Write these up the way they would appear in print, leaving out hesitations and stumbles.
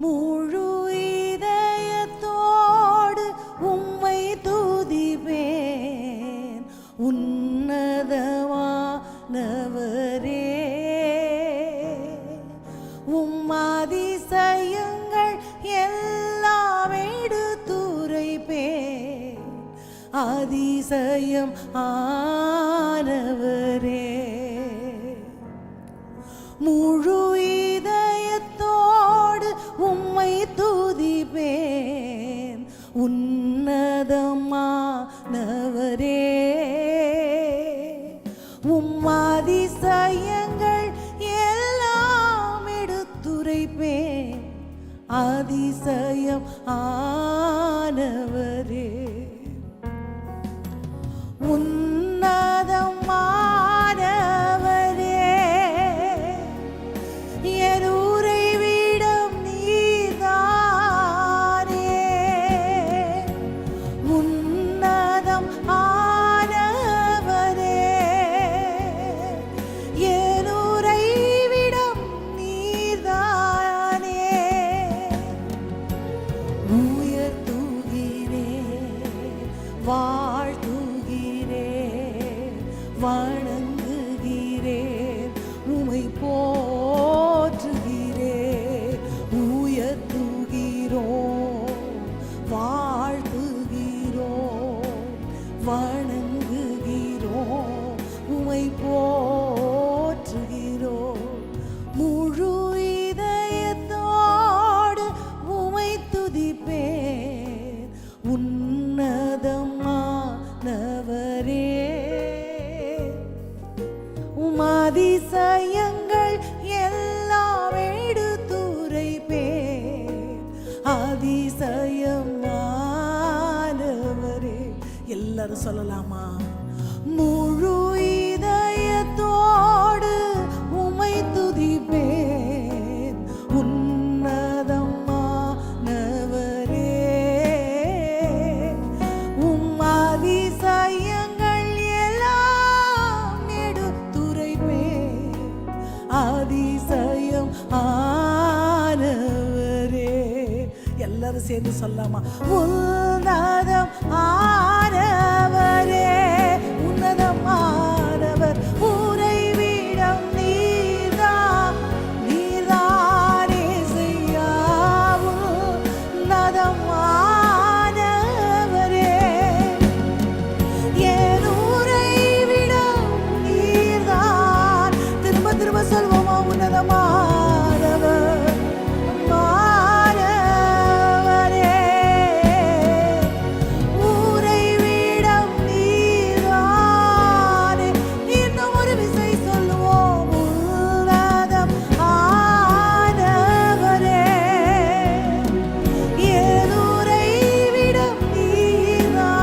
முழு இதயத்தோடு உம்மை துதிப்பேன் உன்னதமானவரே. உம் அதிசயங்கள் எல்லாம் எடுத்துரைப்பேன் அதிசயம் ஆனவரே. முழு இதயத்தோடு உம்மை துதிப்பேன் உன்னதமானவரே. உம் அதிசயங்கள் எல்லாம் எடுத்துரைப்பேன் அதிசயம் ஆனவரே. உன்னதமானவரே என் உறைவிடம் நீர்தானே. உன்னதம் ஆனவரே என் உறைவிடம் நீர்தானே. உயர்த்துகிறேன் வாழ்த்துகிறேன் வணங்குகிறேன் உம்மை போற்றுகிறேன். உயர்த்துகிறோம் வாழ்த்துகிறோம் வணங்குகிறோம் உம்மை போற்றுகிறோம். முழு இதயத்தோடு உம்மை துதிப்பேன் உன்னதமானவரே. உம் அதிசயங்கள் எல்லாம் எடுத்துரைப்பேன் அதிசயமானவரே. எல்லாரும் சொல்லலாமா? முழு இதயத்தோடு உம்மை துதிப்பேன் உன்னதமானவரே. உம் அதிசயங்கள் எல்லாம் எடுத்துரைப்பேன் அதிசயம் ஆனவரே. எல்லாரும் சேர்ந்து சொல்லலாமா? உன்னதம் ஆனவரே உன்னதமானவர் உறைவிடம் நீர்தான் நீர்தானே செய்யா. உன்னதமானவரே என் உறைவிடம் நீர்தான். திரும்ப திரும்ப சொல்வோமா? உன்னதமானவர் மானவரே உறைவிடம் நீர்தானே. இன்னும் ஒரு விசை சொல்லுவோம். உன்னதம் ஆனவரே என் உறைவிடம் நீர்தான்.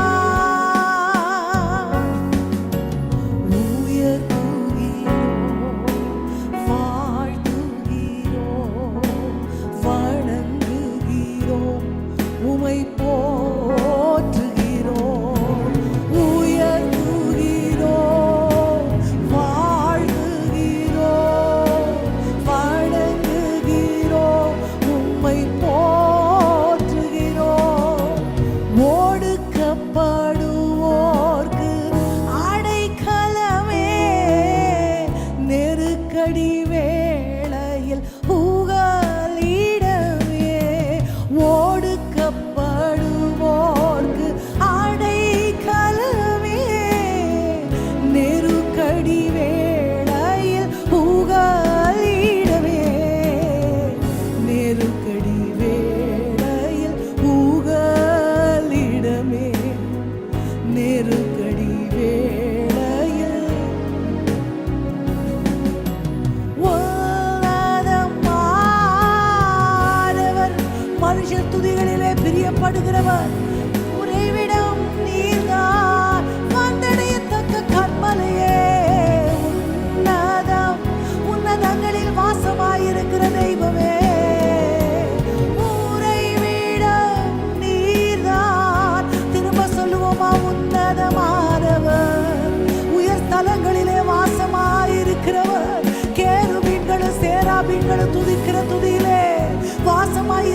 உயர்த்துகிறோம் வாழ்த்துகிறோம் வணங்குகிறோம் உம்மை போற்றுகிறோம். உயர்த்துகிறோம் வாழ்த்துகிறோம் வணங்குகிறோம் உம்மை போற்றுகிறோம். ஒடுக்கப்படுவோர்க்கு அடைக்கலமே நெருக்கடி வேளையில் புகலிடமே. ஒடுக்கப்படுவோர்க்கு அடைக்கலமே நெருக்கடி வேளையில் புகலிடமே. நெருக்கடி வேளையில் புகலிடமே. நெருக்கடி வேளையில் உன்னதமானவர் மனுஷர் துதிகளிலே பிரியப்படுகிறவர் உறைவிடம் நீர்தான் வந்தடையத்தக்க கண்மலையே. உன்னதம் உன்னதங்களில் வாசமாயிருக்கிற தெய்வமே உறைவிடம் நீர்தான். திரும்ப சொல்லுவோமா? உன்னதமானவர் உயர் ஸ்தலங்களிலே வாசமாயிருக்கிறவர். கேருபீன்களும் சேராபீன்களும் துதிக்கிற துதியிலே வாசமாய்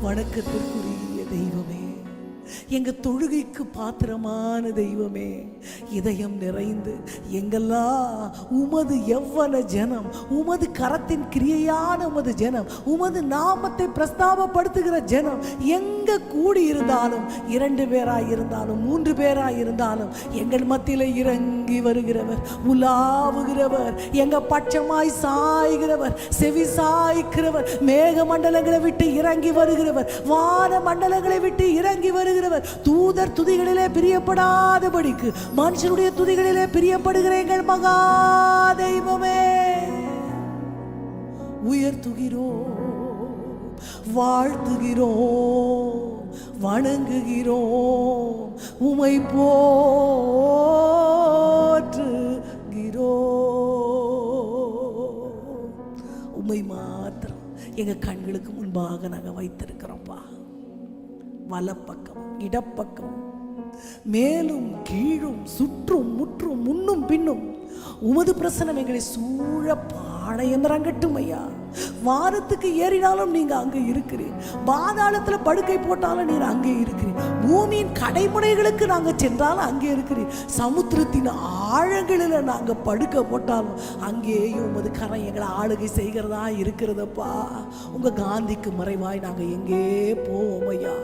வணக்கத்திற்குரிய தெய்வமே, எங்க தொழுகைக்கு பாத்திரமான தெய்வமே, இதயம் நிறைந்து எங்கெல்லாம் உமது எவ்வளவு ஜனம், உமது கரத்தின் கிரியையான உமது ஜனம், உமது நாமத்தை பிரஸ்தாபப்படுத்துகிற ஜனம் எங்க கூடி இருந்தாலும், 2 பேராய் இருந்தாலும் 3 பேராய் இருந்தாலும் எங்கள் மத்தியில் இறங்கி வருகிறவர், உலாவுகிறவர், எங்க பட்சமாய் சாய்கிறவர், செவி சாய்க்கிறவர், மேக மண்டலங்களை விட்டு இறங்கி வருகிறவர், வான மண்டலங்களை விட்டு இறங்கி வருகிறவர், தூதர் துதிகளிலே பிரியப்படாதபடிக்கு மனுஷனுடைய துதிகளிலே பிரியப்படுகிற எங்கள் மகா தெய்வமே, உயர்த்துகிறோம், வாழ்த்துகிறோம், வணங்குகிறோம், உமை போற்றுகிறோம். உமை மாத்திரம் எங்க கண்களுக்கு முன்பாக நாங்கள் வைத்திருக்கிறோம்ப்பா. வலப்பக்கம் இடப்பக்கம் மேலும் கீழும் சுற்றும் முற்றும் முன்னும் பின்னும் உமது பிரசனம் எங்களை சூழ பாளையந்திரங்கட்டும் ஐயா. வானத்துக்கு ஏறினாலும் நீங்க அங்கே இருக்கிறீர், பாதாளத்துல படுக்கை போட்டாலும் நீர் அங்கே இருக்கிறீர், பூமியின் கடைமுனைகளுக்கு நாங்க சென்றாலும் அங்கே இருக்கிறீர், சமுத்திரத்தின் ஆழங்களில் நாங்க படுக்க போட்டாலும் அங்கேயும் உமது கரம் எங்களை ஆளுகை செய்கிறதா இருக்கிறதப்பா. உங்க காந்திக்கு மறைவாய் நாங்க எங்கே போவோம் ஐயா?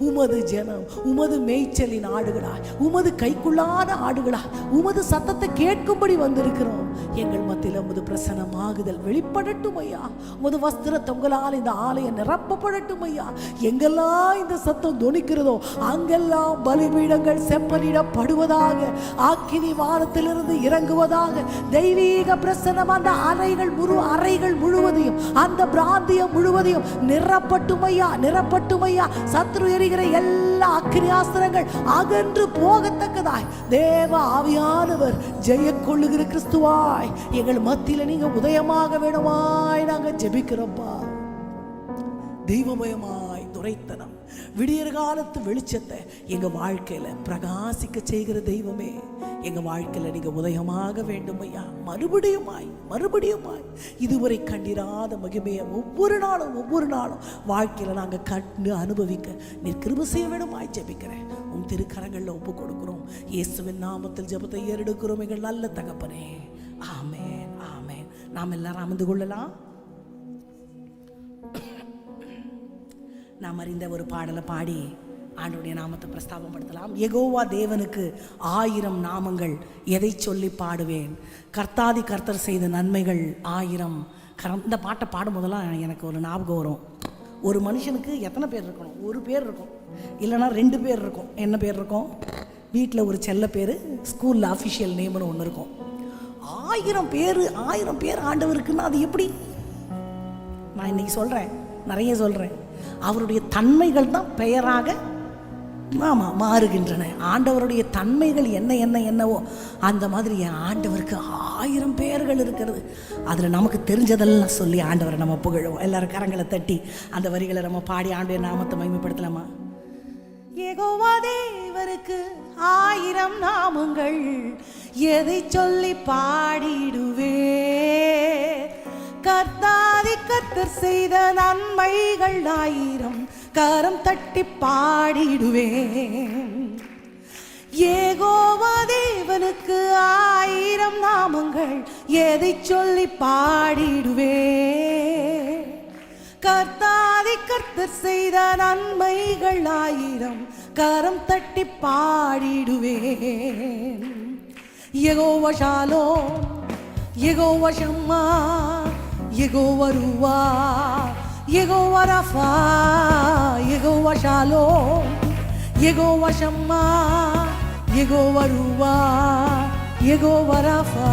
உமது ஜனம், உமது மேய்ச்சலின் ஆடுகளா, உமது கைக்குள்ளான ஆடுகளா, உமது சத்தத்தை கேட்கும்படி வந்திருக்கிறோம். எங்கள் மத்தியில் உமது பிரசனமாகுதல் வெளிப்படட்டும் ஐயா. உமது வஸ்திர தொங்கலால் இந்த ஆலயம் நிரப்பப்படட்டும் ஐயா. எங்கெல்லாம் இந்த சத்தம் தொனிக்கிறதோ அங்கெல்லாம் பலிபீடங்கள் செப்பனிடப்படுவதாக, ஆக்கினி வானத்திலிருந்து இறங்குவதாக, தெய்வீக பிரசனம் அந்த அறைகள் முழுவதையும், அந்த பிராந்தியம் முழுவதையும் நிரப்பட்டும் ஐயா, நிரப்பட்டும் ஐயா. சத்ரு எரிகிற எல்லா அக்கினியாஸ்திரங்கள் அகன்று போகத்தக்கதாய் தேவ ஆவியானவர் ஜெய கொள்ளுகிற கிறிஸ்துவாய் எங்கள் மத்தியில நீங்க உதயமாக வேணுமாய் நாங்க ஜெபிக்கிறோம்ப்பா. தெய்வமயமாய் துரைத்தனம் விடியற் காலத்து வெளிச்சத்தை எங்க வாழ்க்கையில பிரகாசிக்க செய்கிற தெய்வமே, எங்க வாழ்க்கையில நீங்க உதயமாக வேண்டும் ஐயா. மறுபடியுமாய் இதுவரை கண்டிராத மகிமையை ஒவ்வொரு நாளும் வாழ்க்கையில நாங்க கண்டு அனுபவிக்க நீர் கிருபை செய்ய வேண்டுமாய் ஜெபிக்கிறேன். உன் திருக்கரங்கள்ல ஒப்பு கொடுக்கிறோம். இயேசுவின் நாமத்தில் ஜெபத்தை ஏறெடுக்கிறோம் எங்கள் நல்ல தகப்பனே. ஆமென், ஆமென். நாம் எல்லாரும் அமர்ந்து கொள்ளலாம். நாம் அறிந்த ஒரு பாடலை பாடி ஆண்டவருடைய நாமத்தை பிரஸ்தாபப்படுத்தலாம். யெகோவா தேவனுக்கு 1000 நாமங்கள், எதை சொல்லி பாடுவேன், கர்த்தாதி கர்த்தர் செய்த நன்மைகள் 1000. இந்த பாட்டை பாடும் போதெல்லாம் எனக்கு ஒரு ஞாபகம் வரும். ஒரு மனுஷனுக்கு எத்தனை பேர் இருக்கணும்? ஒரு பேர் இருக்கும், இல்லைனா 2 பேர் இருக்கும். என்ன பேர் இருக்கும்? வீட்டில் ஒரு செல்ல பேர், ஸ்கூலில் அஃபிஷியல் நேம்னு ஒன்று இருக்கும். 1000 பேர் ஆண்டவருக்குன்னா அது எப்படி? நான் இன்னைக்கு சொல்கிறேன், நிறைய சொல்கிறேன். அவருடைய தன்மைகள் தான் பெயராக மாறுகின்றன. ஆண்டவருடைய தன்மைகள் என்னவோ அந்த மாதிரி என் ஆண்டவருக்கு 1000 பெயர்கள் இருக்கிறது. அதில் நமக்கு தெரிஞ்சதெல்லாம் சொல்லி ஆண்டவரை நம்ம புகழுவோம். எல்லாரும் கரங்களை தட்டி அந்த வரிகளை நம்ம பாடி ஆண்டவருடைய நாமத்தை மகிமைப்படுத்தலாமா? யெகோவா தேவருக்கு 1000 நாமங்கள், எதை சொல்லி பாடிடுவே, கர்த்தாதி கர்த்தர் செய்த நன்மைகள் 1000, கரம் தட்டி பாடிடுவேன். யெகோவா தேவனுக்கு 1000 நாமங்கள், எதை சொல்லி பாடிடுவேன், கர்த்தாதி கர்த்தர் செய்த நன்மைகள் 1000, கரம் தட்டி பாடிடுவேன். யெகோவா ஷாலோம், யெகோவா ஷம்மா, யெகோவா ரூவா, யெகோவா ரஃபா, யெகோவா ஷாலோம், யெகோவா ஷம்மா, யெகோவா ரூவா, யெகோவா ரஃபா.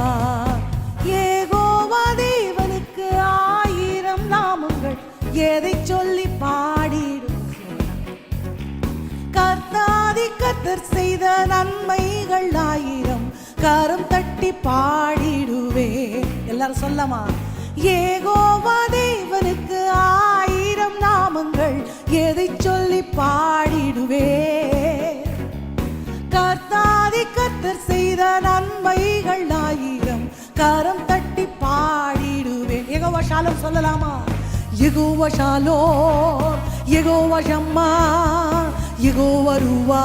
யெகோவா தேவனுக்கு 1000 நாமங்கள், எதை சொல்லி பாடிடும், கர்த்தாதி கர்த்தர் செய்த நன்மைகள் 1000, கரம் தட்டி பாடிடுவே. எல்லாரும் சொல்லமா? யெகோவா தேவனுக்கு 1000 நாமங்கள், எதை சொல்லி பாடிடுவே, கர்த்தாதி கர்த்தர் செய்த நன்மைகள் 1000, கரம் தட்டி பாடிடுவேன். யெகோவா ஷாலோம் சொல்லலாமா? யெகோவா ஷாலோம், யெகோவா ஷம்மா, யெகோவா ரூவா,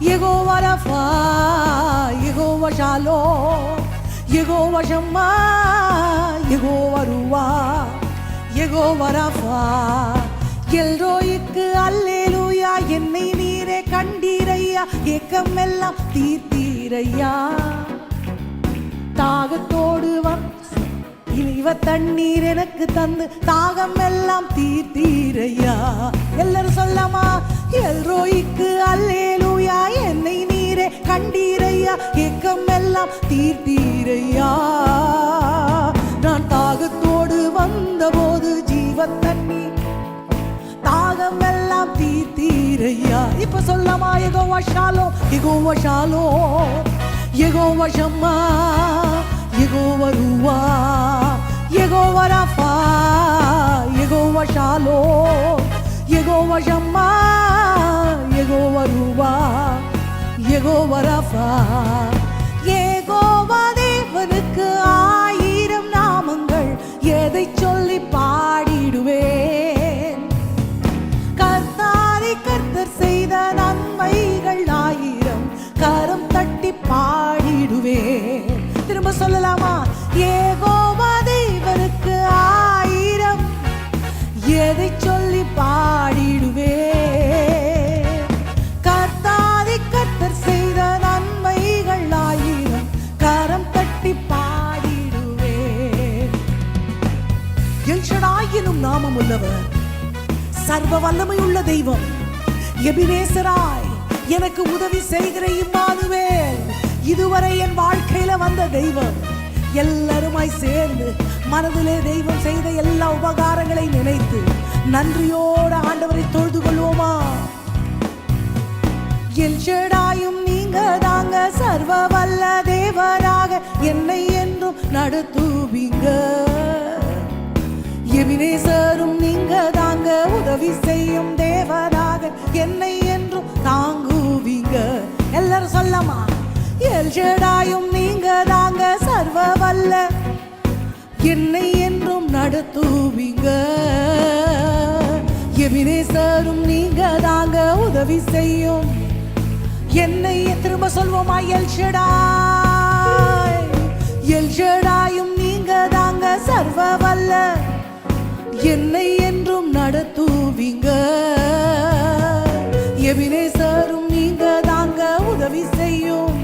யெகோவா ரஃபா, யெகோவா ஷாலோம், யெகோவா ஷம்மா, யெகோவா ரூவா, யெகோவா ரஃபா. எல்ரோய்க்கு அல்லேலூயா, என்னை நீரே கண்டீரையா, ஏக்கம் எல்லாம் தீர்த்தீரையா. தாகத்தோடு இவ தண்ணீர் எனக்கு தந்து தாகம் எல்லாம் தீர்த்தீரையா. எல்லாரும் சொல்லமா, எல்ரோய்க்கு அல்லேலூயா, என்னை நீரே கண்டீரையா, ஏக்கம் எல்லாம் தீர்த்தீரையா. நான் தாகத்தோடு வந்தபோது ஜீவ தண்ணீர் தாகம் எல்லாம் தீர்த்தீரையா. இப்ப சொல்லமா, யெகோவா ஷாலோம், யெகோவா ஷாலோம், யெகோவா ஷம்மா, யெகோவா ரூவா, யெகோவா ரஃபா, யெகோவா ஷாலோம், யெகோவா ஷம்மா, யெகோவா ரூவா, யெகோவா ரஃபா. யெகோவா தேவனுக்கு 1000 நாமங்கள், எதை சொல்லி பாடிடுவேன். கர்த்தாரை கர்த்தர் செய்த நன்மைகள் 1000, கரம் தட்டி பாடிடுவேன். திரும்ப சொல்லலாமா, யெகோவா தேவனுக்கு 1000, எதை சொல்லி பாடிடுவேன். கர்த்தாரை கர்த்தர் செய்த நன்மைகள் 1000, கரம் தட்டி பாடிடுவேன். எல்ஷடாயினும் நாமம் உள்ளவர், சர்வ வல்லமையுள்ள தெய்வம், எபினேசராய் எனக்கு உதவி செய்கிற இம்மானுவேல், இதுவரை என் வாழ்க்கையில வந்த தெய்வம். எல்லாருமாய் சேர்ந்து மனதிலே தெய்வம் செய்த எல்லா உபகாரங்களை நினைத்து நன்றியோடு ஆண்டவரை தொழுது கொள்வோமா. எல்ஷடாயும் நீங்க தாங்க, சர்வ வல்ல தேவராக என்னை என்றும் நடத்துவீங்க. எபினேசரும் நீங்க தாங்க, உதவி செய்யும் தேவராக என்னை என்றும் தாங்குவீங்க. எல்லாரும் சொல்லமா, எல்ஷடாயும் நீங்க தாங்க, சர்வ வல்ல என்னை என்றும் நடத்துவீங்க. எபினேசரும் நீங்க தாங்க, உதவி செய்யும் என்னை. திரும்ப சொல்வோமா, எல்ஷடாய், எல்ஷடாயும் நீங்க தாங்க, சர்வ வல்ல என்னை என்றும் நடத்துவீங்க. எபினேசரும் நீங்க தாங்க, உதவி செய்யும்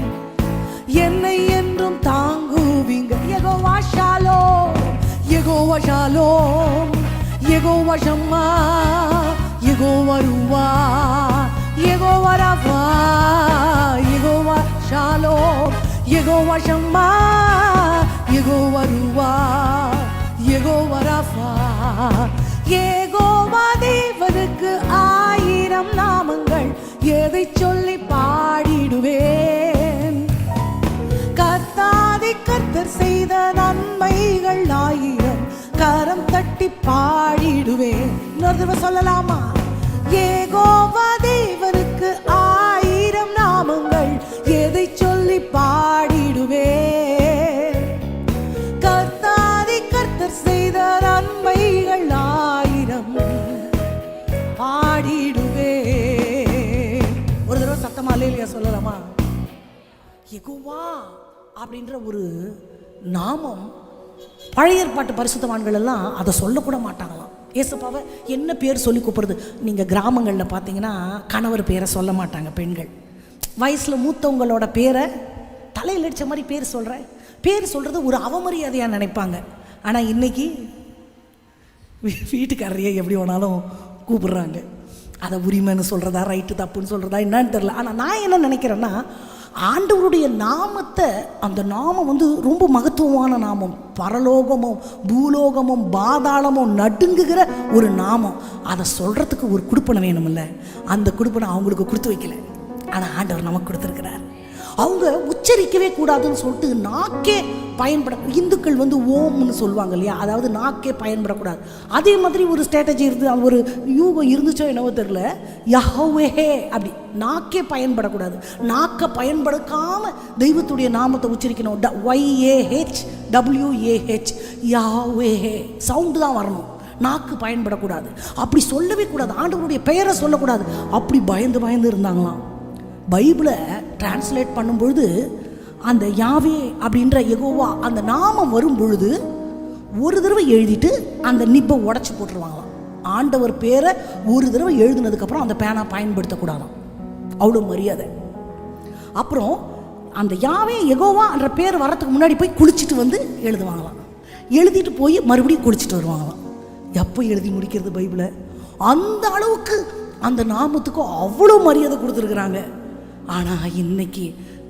என்னை என்றும் தாங்குவீங்க. யெகோவா ஷாலோம், யெகோவா ஷாலோம், யெகோவா ஷம்மா, யெகோவா ரூவா, யெகோவா ரஃபா, யெகோவா ஷாலோம், யெகோவா ஷம்மா, யெகோவா ரூவா, யெகோவா ரஃபா. யெகோவா தேவனுக்கு 1000 நாமங்கள், எதை சொல்லி பாடிடுவேன். கர்த்தாரை கர்த்தர் செய்த நன்மைகள் 1000, கரம் தட்டி பாடிடுவேன். இன்னொரு தடவை சொல்லலாமா, யெகோவா தேவனுக்கு 1000 நாமங்கள், எதை சொல்லி பாடிடுவேன். கர்த்தாரை கர்த்தர் செய்த நன்மைகள் 1000, பாடிடுவேன். ஒரு தடவை சத்தமா அல்லேலூயா சொல்லலாமா. யெகோவா அப்படின்ற ஒரு நாமம் பழைய ஏற்பாட்டு பரிசுத்தவான்கள் எல்லாம் அதை சொல்லக்கூட மாட்டாங்களாம். ஏசப்பாவை என்ன பேர் சொல்லி கூப்பிடுறது? நீங்கள் கிராமங்களில் பார்த்தீங்கன்னா கணவர் பேரை சொல்ல மாட்டாங்க பெண்கள். வயசில் மூத்தவங்களோட பேரை தலையில் அடித்த மாதிரி பேர் சொல்கிறது ஒரு அவமரியாதையாக நினைப்பாங்க. ஆனால் இன்றைக்கி வீட்டுக்காரரையே எப்படி வேணாலும் கூப்பிடுறாங்க. அதை உரிமைன்னு சொல்கிறதா, ரைட்டு தப்புன்னு சொல்கிறதா என்னன்னு தெரில. ஆனால் நான் என்ன நினைக்கிறேன்னா, ஆண்டவருடைய நாமத்தை, அந்த நாமம் ரொம்ப மகத்துவமான நாமம். பரலோகமும் பூலோகமும் பாதாளமும் நடுங்குகிற ஒரு நாமம். அதை சொல்கிறதுக்கு ஒரு குடுப்பனை வேணுமில்ல. அந்த குடுப்பனை அவங்களுக்கு கொடுத்து வைக்கல, ஆனால் ஆண்டவர் நமக்கு கொடுத்துருக்கிறார். அவங்க உச்சரிக்கவே கூடாதுன்னு சொல்லிட்டு நாக்கே பயன்பட, இந்துக்கள் ஓம்னு சொல்லுவாங்க இல்லையா, அதாவது நாக்கே பயன்படக்கூடாது. அதே மாதிரி ஒரு ஸ்ட்ராட்டஜி இருந்து, ஒரு யூகம் இருந்துச்சோ என்னவோ தெரில, யஹோவே அப்படி நாக்கே பயன்படக்கூடாது. நாக்கை பயன்படுத்தாமல் தெய்வத்துடைய நாமத்தை உச்சரிக்கணும். YAHWAH யஹோவே சவுண்டு தான் வரணும். நாக்கு பயன்படக்கூடாது, அப்படி சொல்லவே கூடாது, ஆண்டவருடைய பெயரை சொல்லக்கூடாது, அப்படி பயந்து பயந்து இருந்தாங்களாம். பைபிளை டிரான்ஸ்லேட் பண்ணும்பொழுது அந்த யாவே அப்படின்ற யெகோவா அந்த நாமம் வரும் பொழுது ஒரு தடவை எழுதிட்டு அந்த நிப்பை உடச்சி போட்டுருவாங்களாம். ஆண்டவர் பேரை ஒரு தடவை எழுதுனதுக்கப்புறம் அந்த பேனா பயன்படுத்தக்கூடாதாம், அவ்வளோ மரியாதை. அப்புறம் அந்த யாவே யெகோவா என்ற பேர் வர்றதுக்கு முன்னாடி போய் குளிச்சுட்டு வந்து எழுதுவாங்களாம். எழுதிட்டு போய் மறுபடியும் குளிச்சுட்டு வருவாங்களாம். எப்போ எழுதி முடிக்கிறது பைபிளை? அந்த அளவுக்கு அந்த நாமத்துக்கு அவ்வளோ மரியாதை கொடுத்துருக்குறாங்க. ஆனால் இன்னைக்கு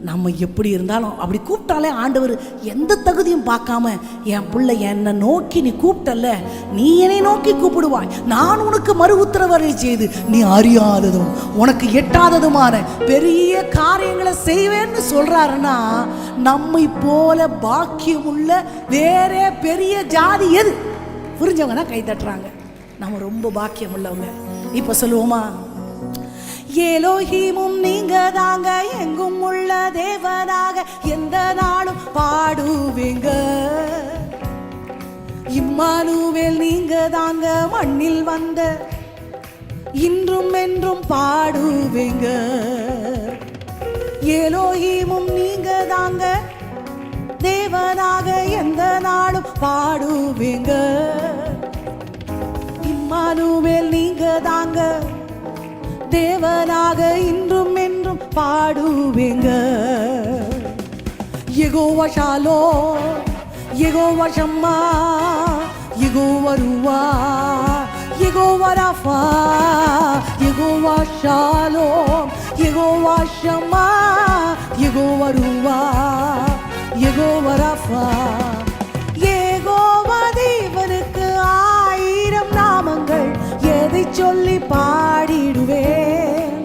நம்ம எப்படி இருந்தாலும் அப்படி கூப்பிட்டாலே ஆண்டவர் எந்த தகுதியும் பார்க்காம, என் பிள்ளை என்னை நோக்கி நீ கூப்பிட்டல்ல, நீ என்னை நோக்கி கூப்பிடுவாய், நான் உனக்கு மறு உத்தரவரை செய்து நீ அறியாததும் உனக்கு எட்டாததுமான பெரிய காரியங்களை செய்வேன்னு சொல்றாருன்னா, நம்மை போல பாக்கியம் உள்ள வேற பெரிய ஜாதி எது? புரிஞ்சவங்கன்னா கை தட்டுறாங்க. நம்ம ரொம்ப பாக்கியம் உள்ளவங்க. இப்ப சொல்லுவோமா, எலோஹீமும் நீங்க தாங்க, எங்கும் உள்ள தேவனாக எந்த நாளும் பாடுவீங்க. இம்மானுவேல் நீங்க தாங்க, மண்ணில் வந்த இன்றும் என்றும் பாடுவீங்க. எலோஹீமும் நீங்க தாங்க, தேவனாக எந்த நாளும் பாடுவீங்க. இம்மானுவேல் நீங்க தாங்க, தேவனாக இன்றும் என்றும் பாடுவீங்க. யெகோவா ஷாலோம், யெகோவா ஷம்மா, யெகோவா ருவா, யெகோவா ராஃபா, யெகோவா ஷாலோம், யெகோவா ஷம்மா, யெகோவா ருவா, யெகோவா ராஃபா. யெகோவா தேவனுக்கு 1000 நாமங்கள், எதை சொல்லி பாடிடுவேன்.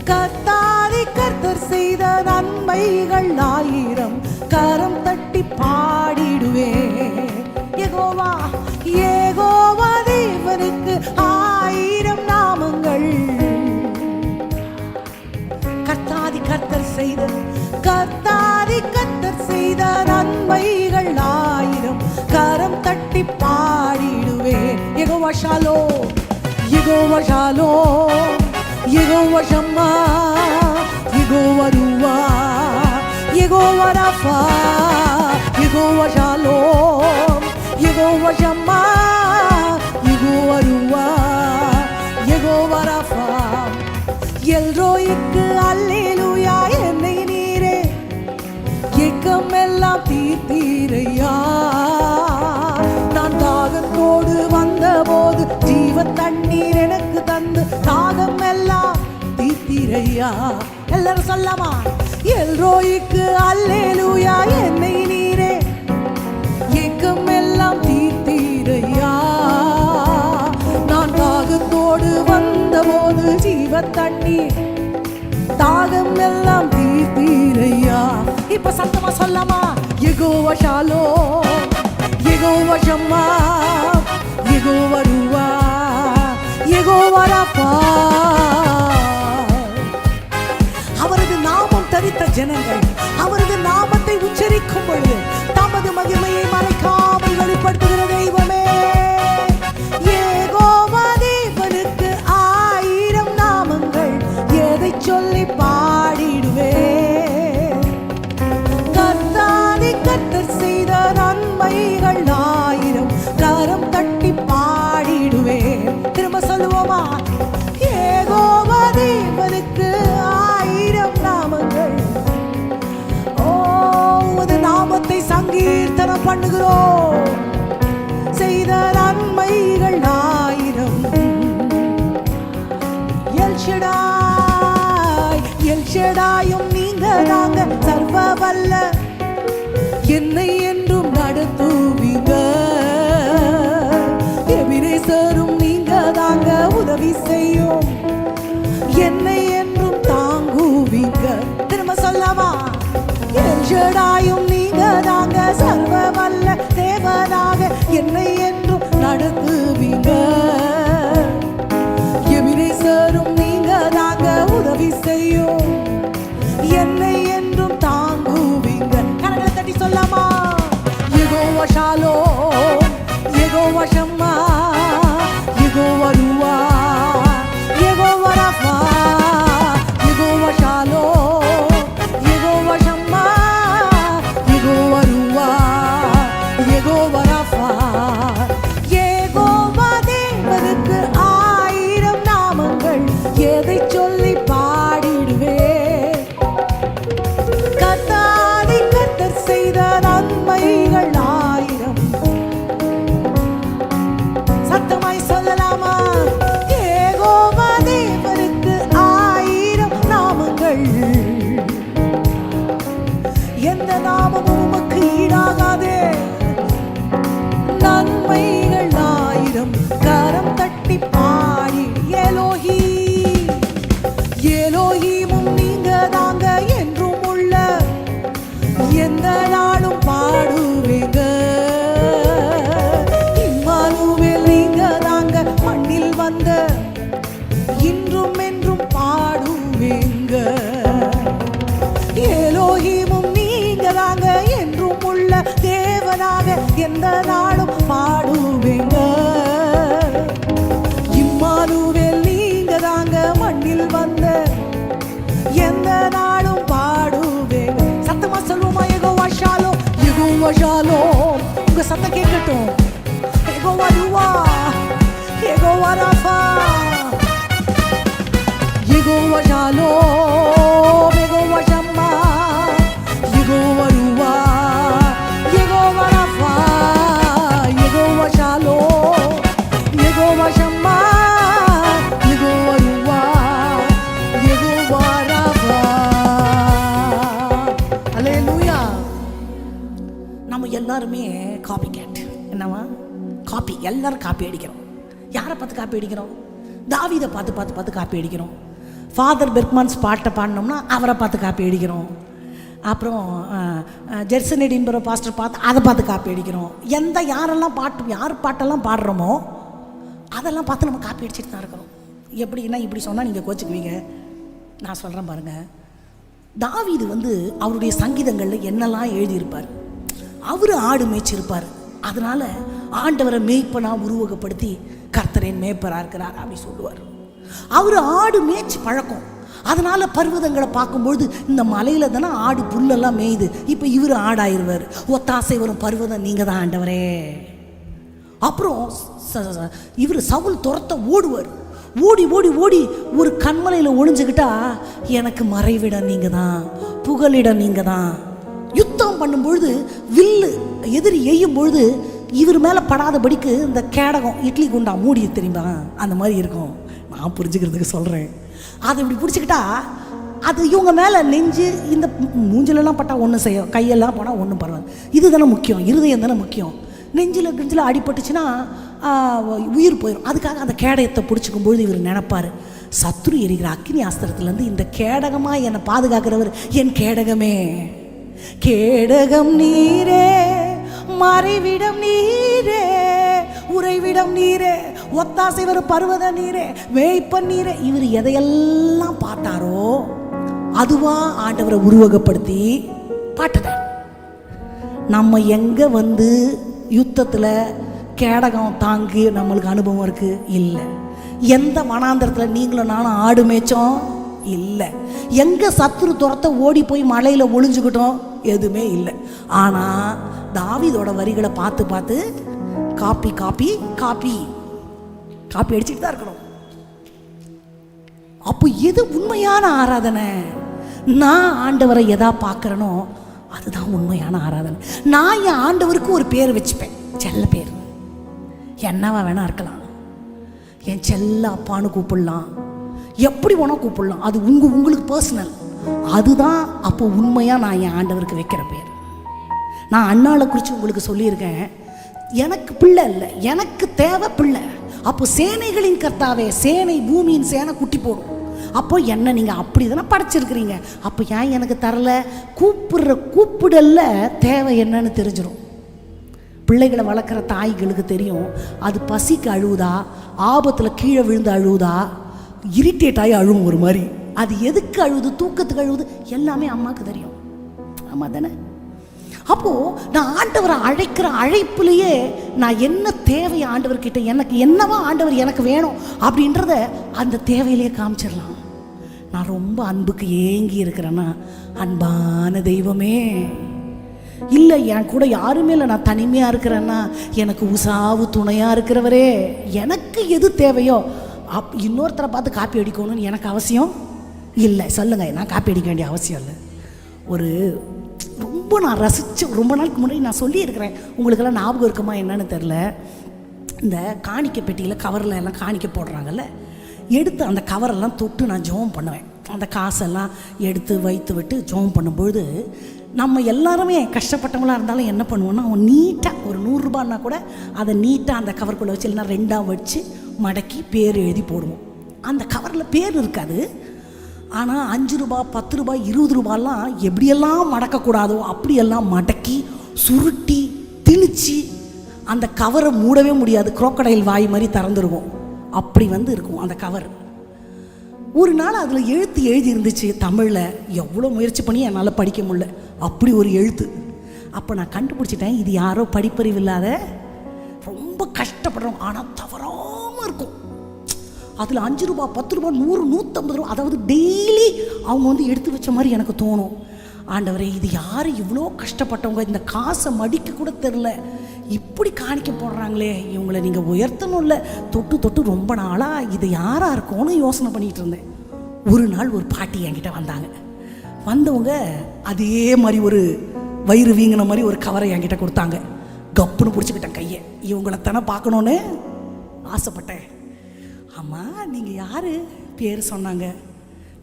கர்த்தாதி கர்த்தர் செய்த நன்மைகள் 1000, கரம் தட்டி பாடிடுவேன். யெகோவா யெகோவா தேவனுக்கு 1000 நாமங்கள், கர்த்தாதி கர்த்தர் செய்த, கர்த்தாதி கர்த்தர் செய்த நன்மைகள் 1000, கரம் தட்டி பாடிடுவேன். யெகோவா ஷாலோம், யெகோவா ஷாலோம், யெகோவா ஷம்மா, யெகோவா ருவா, யெகோவா ராஃபா, யெகோவா ஷாலோம், யெகோவா ஷம்மா, யெகோவா ருவா, யெகோவா ராஃபா. எல்ரோய்க்கு அல்லேலூயா, என்னை நீரே ஏக்கம் எல்லாம் தீர்த்தீரையா. நான் தாகத்தோடு வந்தபோது ஜீவ தண்ணீர் எனக்கு தந்து தாகம் எல்லாம் தீர்த்தீரையா. எல்லாரும் சொல்லமா, எல்ரோய்க்கு அல்லேலூயா, என்னை நீரே ஏக்கம் எல்லாம் தீர்த்தீரையா. நான் தாகத்தோடு வந்தபோது ஜீவ தண்ணீர் தாகம் எல்லாம் தீர்த்தீரையா. இப்ப சத்தமா சொல்லமா, யெகோவா ஷாலோம், யெகோவா ஷம்மா, யெகோவா ருவா, யெகோவா ராஃபா. அவரது நாமம் தரித்த ஜனங்கள் அவரது நாமத்தை உச்சரிக்கும் பொழுது தமது மகிமையை மறைக்காமல் வெளிப்படுத்துகிற தெய்வமே. யெகோவா தேவனுக்கு 1000 நாமங்கள், எதை சொல்லி பாடிடுவேன். கர்த்தாதி கர்த்தர் செய்த நன்மைகள் 1000, கரம் தட்டி பாடிடுவேன். திரும்ப சொல்லுவோமா, யெகோவா தேவனுக்கு 1000 நாமங்கள். ஓ, உமது நாமத்தை சங்கீர்த்தனம் பண்ணுகிறோம். செய்த நன்மைகள் 1000. எல்ஷடாய், எல்ஷடாயும் நீங்க தாங்க, சர்வ வல்ல என்னை என்றும் நடத்துவீங்க. எபிரேசரும் நீங்க தாங்க, உதவி செய்யும் என்னை என்றும் தாங்குவீங்க. திரும்ப சொல்லவா, எல்ஷடாயும் நீங்க தாங்க, சர்வ வல்ல தேவனாக என்னை என்றும் நடத்துவீங்க. எபிரேசரும் நீங்க தாங்க, உதவி செய்யும் என்னை என்றும் தாங்குவீங்க. கரங்களை தட்டி சொல்லாமா, யெகோவா ஷாலோம், யெகோவா ஷம்மா, இன்றும் என்றும் பாடுவேங்க. எலோஹிமும் நீங்க தாங்க, என்றும் உள்ள தேவனாக எந்த நாளும் பாடுவேங்க. இம்மானுவேல் நீங்க தாங்க, மண்ணில் வந்த எந்த நாளும் பாடுவேங்க. சத்தமா சொல்லுமா, யெகோவா ஷாலோம், யெகோவா ஷாலோம். உங்க சத்தம் கேட்கட்டும். யெகோவா ருவா, யெகோவா ராஃபா, யெகோவா ஷாலோம், யெகோவா ஷம்மா, யெகோவா ருவா, யெகோவா ராஃபா, யெகோவா ஷாலோம், யெகோவா ஷம்மா, யெகோவா ருவா, யெகோவா ராஃபா. அல்லேலூயா. நம்ம எல்லாருமே காப்பி கேட். என்னவா காப்பி? எல்லாரும் காப்பி அடிக்கிறோம். யாரை பார்த்து காப்பி அடிக்கிறோம்? தாவீதை பார்த்து பார்த்து பார்த்து காப்பி அடிக்கிறோம். ஃபாதர் பெர்க்மன்ஸ் பாட்டை பாடினோம்னா அவரை பார்த்து காப்பி அடிக்கிறோம். அப்புறம் ஜெர்சன் எடின்பரோ பாஸ்டர் பார்த்து அதை பார்த்து காப்பி அடிக்கிறோம். யார் பாட்டெல்லாம் பாடுறோமோ அதெல்லாம் பார்த்து நம்ம காப்பி அடிச்சுட்டு தான் இருக்கிறோம். எப்படின்னா இப்படி சொன்னால் நீங்கள் கோச்சுக்குவீங்க, நான் சொல்கிறேன் பாருங்கள். தாவீது அவருடைய சங்கீதங்களில் என்னெல்லாம் எழுதியிருப்பார். அவர் ஆடு மேய்ச்சிருப்பார். அதனால் ஆண்டவரை மேய்ப்பனா உருவகப்படுத்தி கர்த்தரின் மேய்ப்பராக இருக்கிறார் அப்படி சொல்லுவார். அவர் ஆடு மேய்ச்சி பழக்கம். அதனால் பர்வதங்களை பார்க்கும்பொழுது இந்த மலையில் தானே ஆடு புல்லெல்லாம் மேயுது, இப்போ இவர் ஆடாயிருவார். ஒத்தாசை வரும் பர்வதம் நீங்கள் தான் ஆண்டவரே. அப்புறம் இவர் சவுல் துரத்த ஓடுவார். ஓடி ஓடி ஓடி ஒரு கண்மலையில் ஒளிஞ்சுக்கிட்டா எனக்கு மறைவிடம் நீங்கள் தான், புகலிடம் நீங்கள் தான். யுத்தம் பண்ணும்பொழுது வில்லு எதிரி எய்யும் பொழுது இவர் மேலே படாதபடிக்கு இந்த கேடகம் இட்லி குண்டா மூடி தெரியுமா, அந்த மாதிரி இருக்கும். நான் புரிஞ்சுக்கிறதுக்கு சொல்கிறேன். அதை இப்படி பிடிச்சிக்கிட்டா அது இவங்க மேலே நெஞ்சு இந்த மூஞ்சிலெல்லாம் பட்டா ஒன்றும் செய்யும், கையெல்லாம் போனால் ஒன்றும் பரவாயில்ல. இது தானே முக்கியம், இருதயம் தானே முக்கியம். நெஞ்சில் அடிபட்டுச்சுன்னா உயிர் போயிடும். அதுக்காக அந்த கேடயத்தை பிடிச்சிக்கும் பொழுது இவர் நினைப்பார், சத்ரு எரிகிற அக்னி ஆஸ்திரத்துலேருந்து இந்த கேடகமாக என்னை பாதுகாக்கிறவர் என் கேடகமே. கேடகம் நீரே, மறைவிடம் நீரே, உறைவிடம் நீரே, ஒத்தாசை வரும் பர்வத நீரே, மேய்ப்பன் நீரே. இவர் எதையெல்லாம் பார்த்தாரோ அதுவா ஆண்டவரை உருவகப்படுத்தி பாட்டுட்டார். நம்ம எங்கே யுத்தத்தில் கேடகம் தாங்கி நம்மளுக்கு அனுபவம் இருக்குது? இல்லை. எந்த வனாந்திரத்தில் நீங்களும் நானும் ஆடு மேய்ச்சோம்? இல்லை. எங்கே சத்துரு துரத்த ஓடி போய் மலையில் ஒளிஞ்சுக்கிட்டோம்? எதுவுமே இல்லை. ஆனால் தாவீதோட வரிகளை பார்த்து பார்த்து காப்பி காப்பி காப்பி காப்பி அடிச்சுட்டு தான் இருக்கணும். அப்போ எது உண்மையான ஆராதனை? நான் ஆண்டவரை எதா பார்க்குறேனோ அதுதான் உண்மையான ஆராதனை. நான் என் ஆண்டவருக்கு ஒரு பேர் வச்சுப்பேன், செல்ல பேர். என்னவா வேணா இருக்கலாம். என் செல்ல அப்பான்னு கூப்பிடலாம், எப்படி வேணால் கூப்பிடலாம். அது உங்களுக்கு பர்சனல். அதுதான் அப்போ உண்மையாக நான் என் ஆண்டவருக்கு வைக்கிற பேர். நான் அண்ணாளை குறித்து உங்களுக்கு சொல்லியிருக்கேன். எனக்கு பிள்ளை இல்லை, எனக்கு தேவை பிள்ளை. அப்போ சேனைகளின் கர்த்தாவே, சேனை பூமியின் சேனை குட்டி போடும். அப்போ என்ன நீங்கள் அப்படி தானே படைச்சிருக்கிறீங்க. அப்போ ஏன் எனக்கு தரல? கூப்பிடல தேவை என்னன்னு தெரிஞ்சிடும். பிள்ளைகளை வளர்க்குற தாய்களுக்கு தெரியும் அது பசிக்கு அழுவுதா, ஆபத்தில் கீழே விழுந்து அழுவுதா, இரிட்டேட் ஆகி அழுவும் ஒரு மாதிரி. அது எதுக்கு அழுவுது, தூக்கத்துக்கு அழுவுது, எல்லாமே அம்மாவுக்கு தெரியும். ஆமாம் தானே? அப்போது நான் ஆண்டவரை அழைக்கிற அழைப்புலேயே நான் என்ன தேவை ஆண்டவர்கிட்ட, எனக்கு என்னவா ஆண்டவர் எனக்கு வேணும் அப்படின்றத அந்த தேவையிலேயே காமிச்சிடலாம். நான் ரொம்ப அன்புக்கு ஏங்கி இருக்கிறேன்னா, அன்பான தெய்வமே இல்லை, என் கூட யாருமே இல்லை, நான் தனிமையாக இருக்கிறேன்னா எனக்கு உசாவு துணையாக இருக்கிறவரே, எனக்கு எது தேவையோ இன்னொருத்தரை பார்த்து காப்பி அடிக்கணும்னு எனக்கு அவசியம் இல்லை. சொல்லுங்கள், நான் காப்பி அடிக்க வேண்டிய அவசியம் இல்லை. ரொம்ப நான் ரசித்து ரொம்ப நாளுக்கு முன்னாடி நான் சொல்லியிருக்கிறேன், உங்களுக்கெல்லாம் ஞாபகம் இருக்குமா என்னன்னு தெரில. இந்த காணிக்கை பெட்டியில் கவரில் எல்லாம் காணிக்கை போடுறாங்கல்ல, எடுத்து அந்த கவரெல்லாம் தொட்டு நான் ஜெபம் பண்ணுவேன். அந்த காசெல்லாம் எடுத்து வைத்து விட்டு ஜெபம் பண்ணும்பொழுது நம்ம எல்லாருமே கஷ்டப்பட்டவங்களாக இருந்தாலும் என்ன பண்ணுவோன்னா, அவன் நீட்டாக ஒரு 100 ரூபான்னா கூட அதை நீட்டாக அந்த கவருக்குள்ளே வச்சு இல்லைனா 2ஆக வச்சு மடக்கி பேர் எழுதி போடுவோம். அந்த கவரில் பேர் இருக்காது. ஆனால் 5 ரூபா 10 ரூபா 20 ரூபாலாம் எப்படியெல்லாம் மடக்கக்கூடாதோ அப்படியெல்லாம் மடக்கி சுருட்டி திணிச்சு அந்த கவரை மூடவே முடியாது. குரோக்கடைல் வாய் மாதிரி திறந்துருக்கும். அப்படி இருக்கும் அந்த கவர். ஒரு நாள் அதில் எழுத்து எழுதி இருந்துச்சு தமிழில். எவ்வளோ முயற்சி பண்ணி என்னால் படிக்க முடியல, அப்படி ஒரு எழுத்து. அப்போ நான் கண்டுபிடிச்சிட்டேன், இது யாரோ படிப்பறிவு இல்லாத ரொம்ப கஷ்டப்படுறோம், ஆனால் தவறாமல் இருக்கும். அதில் 5 ரூபா 10 ரூபா 100 150 ரூபா, அதாவது டெய்லி அவங்க வந்து எடுத்து வச்ச மாதிரி எனக்கு தோணும். ஆண்டவரே, இது யார் இவ்வளோ கஷ்டப்பட்டவங்க, இந்த காசை மடிக்க கூட தெரில, இப்படி காணிக்க போடுறாங்களே, இவங்களை நீங்கள் உயர்த்தணும். இல்லை தொட்டு தொட்டு ரொம்ப நாளாக இது யாராக இருக்கும்னு யோசனை பண்ணிகிட்டு இருந்தேன். ஒரு நாள் ஒரு பாட்டி என்கிட்ட வந்தாங்க. வந்தவங்க அதே மாதிரி ஒரு வயிறு வீங்கின மாதிரி ஒரு கவரை என்கிட்ட கொடுத்தாங்க. கப்புன்னு பிடிச்சிக்கிட்டேன் கையை. இவங்களைத்தானே பார்க்கணுன்னு ஆசைப்பட்டேன். அம்மா, நீங்கள் யார்? பேர் சொன்னாங்க.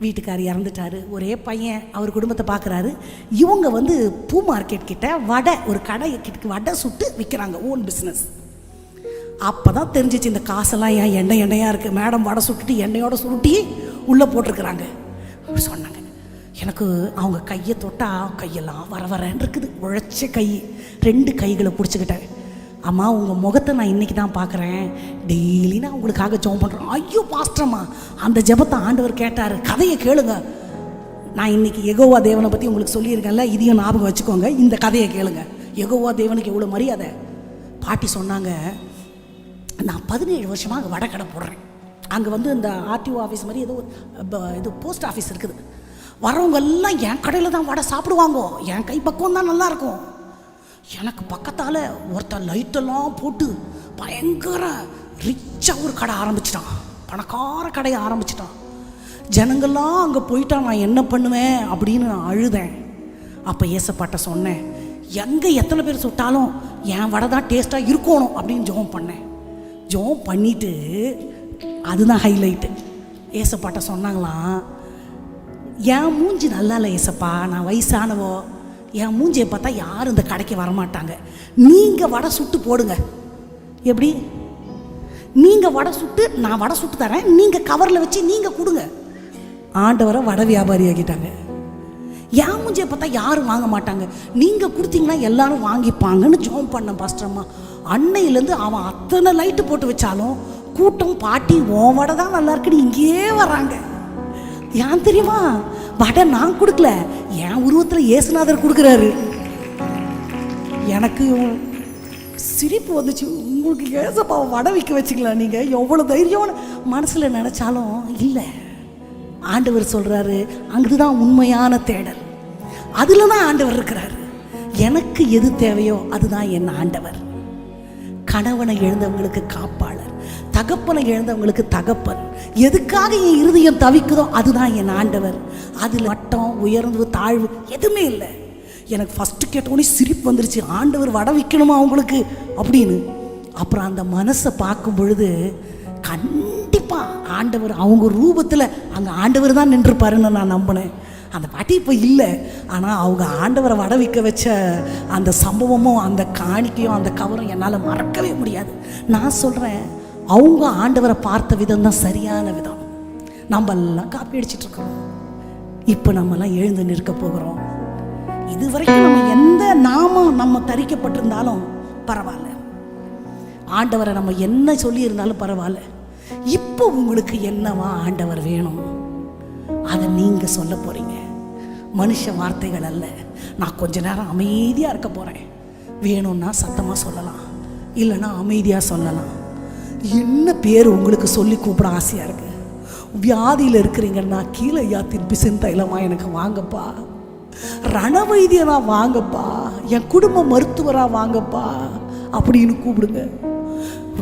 வீட்டுக்கார் இறந்துட்டார், ஒரே பையன், அவர் குடும்பத்தை பார்க்குறாரு. இவங்க வந்து பூ மார்க்கெட் கிட்ட வடை, ஒரு கடை கிட்ட வடை சுட்டு விற்கிறாங்க, ஓன் பிஸ்னஸ். அப்போ தான் தெரிஞ்சிச்சு இந்த காசெல்லாம் ஏன் எண்ணெயாக இருக்குது. மேடம் வடை சுட்டுட்டு எண்ணெயோட சுருட்டி உள்ளே போட்டிருக்கிறாங்க அப்படி சொன்னாங்க. எனக்கு அவங்க கையை தொட்டால் கையெல்லாம் வர வரன்னு இருக்குது, உழைச்ச கை. 2 கைகளை பிடிச்சிக்கிட்டேன். அம்மா, உங்கள் முகத்தை நான் இன்றைக்கி தான் பார்க்குறேன், டெய்லி நான் உங்களுக்காக ஜெபம் பண்ணுறேன். ஐயோ பாஸ்டர்மா, அந்த ஜெபத்தை ஆண்டவர் கேட்டார், கதையை கேளுங்க. நான் இன்றைக்கி யெகோவா தேவனை பற்றி உங்களுக்கு சொல்லியிருக்கேன்ல, இதையும் ஞாபகம் வச்சுக்கோங்க, இந்த கதையை கேளுங்க. யெகோவா தேவனுக்கு எவ்வளோ மரியாதை. பாட்டி சொன்னாங்க, நான் 17 வருஷமாக அங்கே வடை கடை போடுறேன். அங்கே வந்து இந்த ஆர்டிஓ ஆஃபீஸ் மாதிரி ஏதோ இது போஸ்ட் ஆஃபீஸ் இருக்குது. வரவங்க எல்லாம் என் கடையில் தான் வடை சாப்பிடுவாங்க, என் கை பக்குவம் தான் நல்லாயிருக்கும். எனக்கு பக்கத்தால் ஒருத்தர் லைட்டெல்லாம் போட்டு பயங்கர ரிச்சாக ஒரு கடை ஆரம்பிச்சிட்டான், பணக்கார கடையை ஆரம்பிச்சிட்டான். ஜனங்கள்லாம் அங்கே போயிட்டா நான் என்ன பண்ணுவேன் அப்படின்னு நான் அழுதேன். அப்போ ஏசப்பாட்ட சொன்னேன், எங்கே எத்தனை பேர் சுட்டாலும் என் வடை தான் டேஸ்ட்டாக இருக்கணும் அப்படின்னு ஜெபம் பண்ணேன். ஜெபம் பண்ணிவிட்டு அதுதான் ஹைலைட்டு. ஏசப்பாட்ட சொன்னாங்களாம், என் மூஞ்சி நல்லா இல்லை ஏசப்பா, நான் வயசானவோ, என் மூஞ்சியை பார்த்தா யாரும் இந்த கடைக்கு வரமாட்டாங்க, நீங்கள் வடை சுட்டு போடுங்க. எப்படி? நீங்கள் வடை சுட்டு, நான் வடை சுட்டு தரேன், நீங்கள் கவரில் வச்சு நீங்கள் கொடுங்க. ஆண்டவரை வடை வியாபாரி ஆகிட்டாங்க. என் மூஞ்சியை பார்த்தா யாரும் வாங்க மாட்டாங்க, நீங்கள் கொடுத்தீங்கன்னா எல்லாரும் வாங்கிப்பாங்கன்னு ஜெபம் பண்ண பாஸ்டர்மா. அன்னையிலேருந்து அவன் அத்தனை லைட்டு போட்டு வச்சாலும் கூட்டம், பாட்டி உன் வடை தான் நல்லா இருக்குன்னு இங்கேயே வர்றாங்க. ஏன் தெரியுமா? வடை நான் கொடுக்கல, என் உருவத்தில் இயேசுநாதர் கொடுக்குறாரு. எனக்கு சிரிப்பு வந்துச்சு. உங்களுக்கு ஏசப்பா வடை விற்க வச்சுக்கலாம், நீங்கள் எவ்வளோ தைரியம்னு மனசில் நினச்சாலும் இல்லை. ஆண்டவர் சொல்கிறாரு, அங்குதான் உண்மையான தேடல், அதில் தான் ஆண்டவர் இருக்கிறாரு. எனக்கு எது தேவையோ அதுதான் என் ஆண்டவர். கணவனை இழந்தவங்களுக்கு காப்பாளர், தகப்பனை இழந்தவங்களுக்கு தகப்பன். எதுக்காக என் இருதயம் தவிக்குதோ அதுதான் என் ஆண்டவர். அதில் மட்டம் உயர்வு தாழ்வு எதுவுமே இல்லை. எனக்கு ஃபஸ்ட்டு கேட்டோடனே சிரிப்பு வந்துருச்சு, ஆண்டவர் வடை விற்கணுமா அவங்களுக்கு அப்படின்னு. அப்புறம் அந்த மனசை பார்க்கும் பொழுது கண்டிப்பாக ஆண்டவர் அவங்க ரூபத்தில் அங்கே ஆண்டவர் தான் நின்றுப்பாருன்னு நான் நம்பினேன். அந்த பாட்டி இப்போ இல்லை, ஆனால் அவங்க ஆண்டவரை வடை விற்க வச்ச அந்த சம்பவமும் அந்த காணிக்கையும் அந்த கவரும் என்னால் மறக்கவே முடியாது. நான் சொல்கிறேன், அவங்க ஆண்டவரை பார்த்த விதம் தான் சரியான விதம். நம்ம எல்லாம் காப்பி அடிச்சிட்ருக்கோம், இப்போ நம்மெல்லாம் எழுந்து நிற்க போகிறோம். இது வரைக்கும் நம்ம எந்த நாமம் நம்ம தரிக்கப்பட்டிருந்தாலும் பரவாயில்ல, ஆண்டவரை நம்ம என்ன சொல்லியிருந்தாலும் பரவாயில்ல. இப்போ உங்களுக்கு என்னவா ஆண்டவர் வேணும், அதை நீங்கள் சொல்ல போகிறீங்க. மனுஷ வார்த்தைகள் அல்ல. நான் கொஞ்ச நேரம் அமைதியாக இருக்க போகிறேன், வேணும்னா சத்தமாக சொல்லலாம், இல்லைன்னா அமைதியாக சொல்லலாம். என்ன பேர் உங்களுக்கு சொல்லி கூப்பிட ஆசையாக இருக்குது? வியாதியில் இருக்கிறீங்கன்னா கீழே யாத்தின் பிசின் தைலமாக எனக்கு வாங்கப்பா, ரண வைத்தியராக வாங்கப்பா, என் குடும்ப மருத்துவராக வாங்கப்பா அப்படின்னு கூப்பிடுங்க.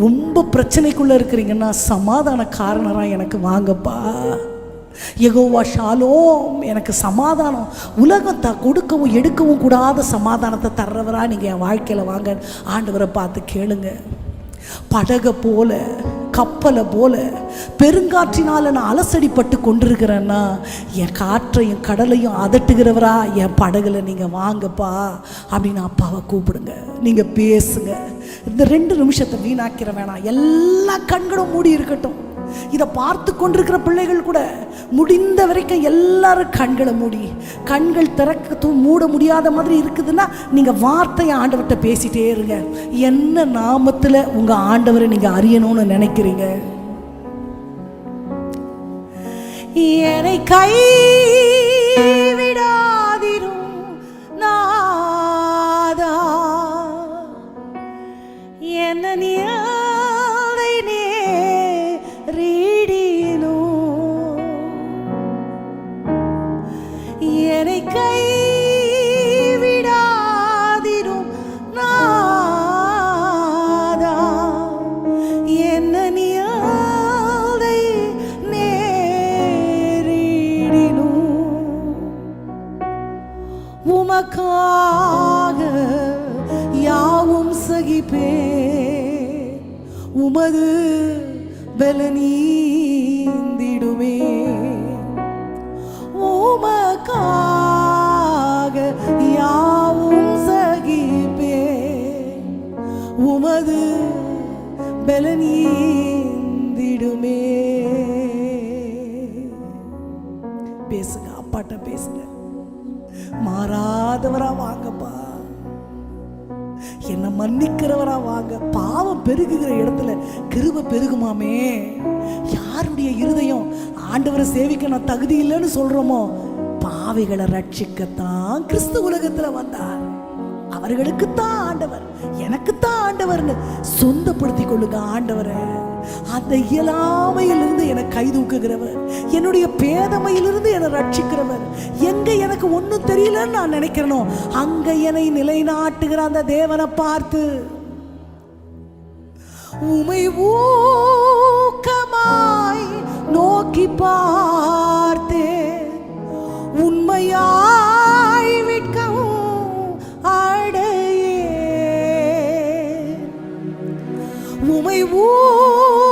ரொம்ப பிரச்சனைக்குள்ளே இருக்கிறீங்கன்னா சமாதான காரணராக எனக்கு வாங்கப்பா, யெகோவா ஷாலோம் எனக்கு சமாதானம், உலகத்தை கொடுக்கவும் எடுக்கவும் கூடாத சமாதானத்தை தர்றவராக நீங்கள் என் வாழ்க்கையில் வாங்க. ஆண்டவரை பார்த்து கேளுங்க. படகை போல, கப்பலை போல பெருங்காற்றினால் நான் அலசடிப்பட்டு கொண்டிருக்கிறேன்னா என் காற்றையும் கடலையும் அதட்டுகிறவரா என் படகுல நீங்கள் வாங்கப்பா அப்படின்னு அப்பாவை கூப்பிடுங்க. நீங்கள் பேசுங்க. இந்த 2 நிமிஷத்தை வீணாக்கிற வேணாம். எல்லா கண்களும் மூடி இருக்கட்டும். இதை பார்த்து கொண்டிருக்கிற பிள்ளைகள் கூட முடிந்த வரைக்கும் எல்லாரும் கண்களை மூடி, கண்கள் திறக்க மூட முடியாத மாதிரி இருக்குதுன்னா நீங்கள் வார்த்தையை ஆண்டவர்கிட்ட பேசிட்டே இருங்க. என்ன நாமத்தில் உங்கள் ஆண்டவரை நீங்கள் அறியணும்னு நினைக்கிறீங்க? என்னை கைவிடாதிரும் நாதா, என்ன நியாதை நேரிடினோ, என்னை கைவிடாதிரும் நாதா, என்ன நியாதை நேரிடினோ, உமக்காக யாவும் சகிப்பே, உமது பலனீந்திடுமே, உமக்காக யாவும் சகிப்பே, உமது பலனீந்திடுமே. பேசுங்க, அப்பாட்ட பேசுங்க. மாறாதவரா வாங்கப்பா, என்ன மன்னிக்கிறவரா வாங்க. பாவம் பெருகுகிற இடத்துல கிருபை பெருகுமாமே. யாருடைய இருதயம் ஆண்டவரை சேவிக்க நான் தகுதி இல்லைன்னு சொல்றோமோ, பாவிகளை ரட்சிக்கத்தான் கிறிஸ்து உலகத்துல வந்தார். அவர்களுக்குத்தான் ஆண்டவர், எனக்குத்தான் ஆண்டவர்னு சொந்தப்படுத்திக் கொள்ளுங்க ஆண்டவரை. அந்த இயலாமையிலிருந்து என்னை கை தூக்குகிறவர், என்னுடைய பேதமையிலிருந்து என்னை ரட்சிக்கிறவர், எங்க எனக்கு ஒன்றும் தெரியலன்னு நான் நினைக்கிறேனோ அங்க என்னை நிலைநாட்டுகிற அந்த தேவனை பார்த்து உமை ஊக்கமாய் நோக்கி பார்த்தே, உண்மையாய் விட்கவும் அடையே, உமை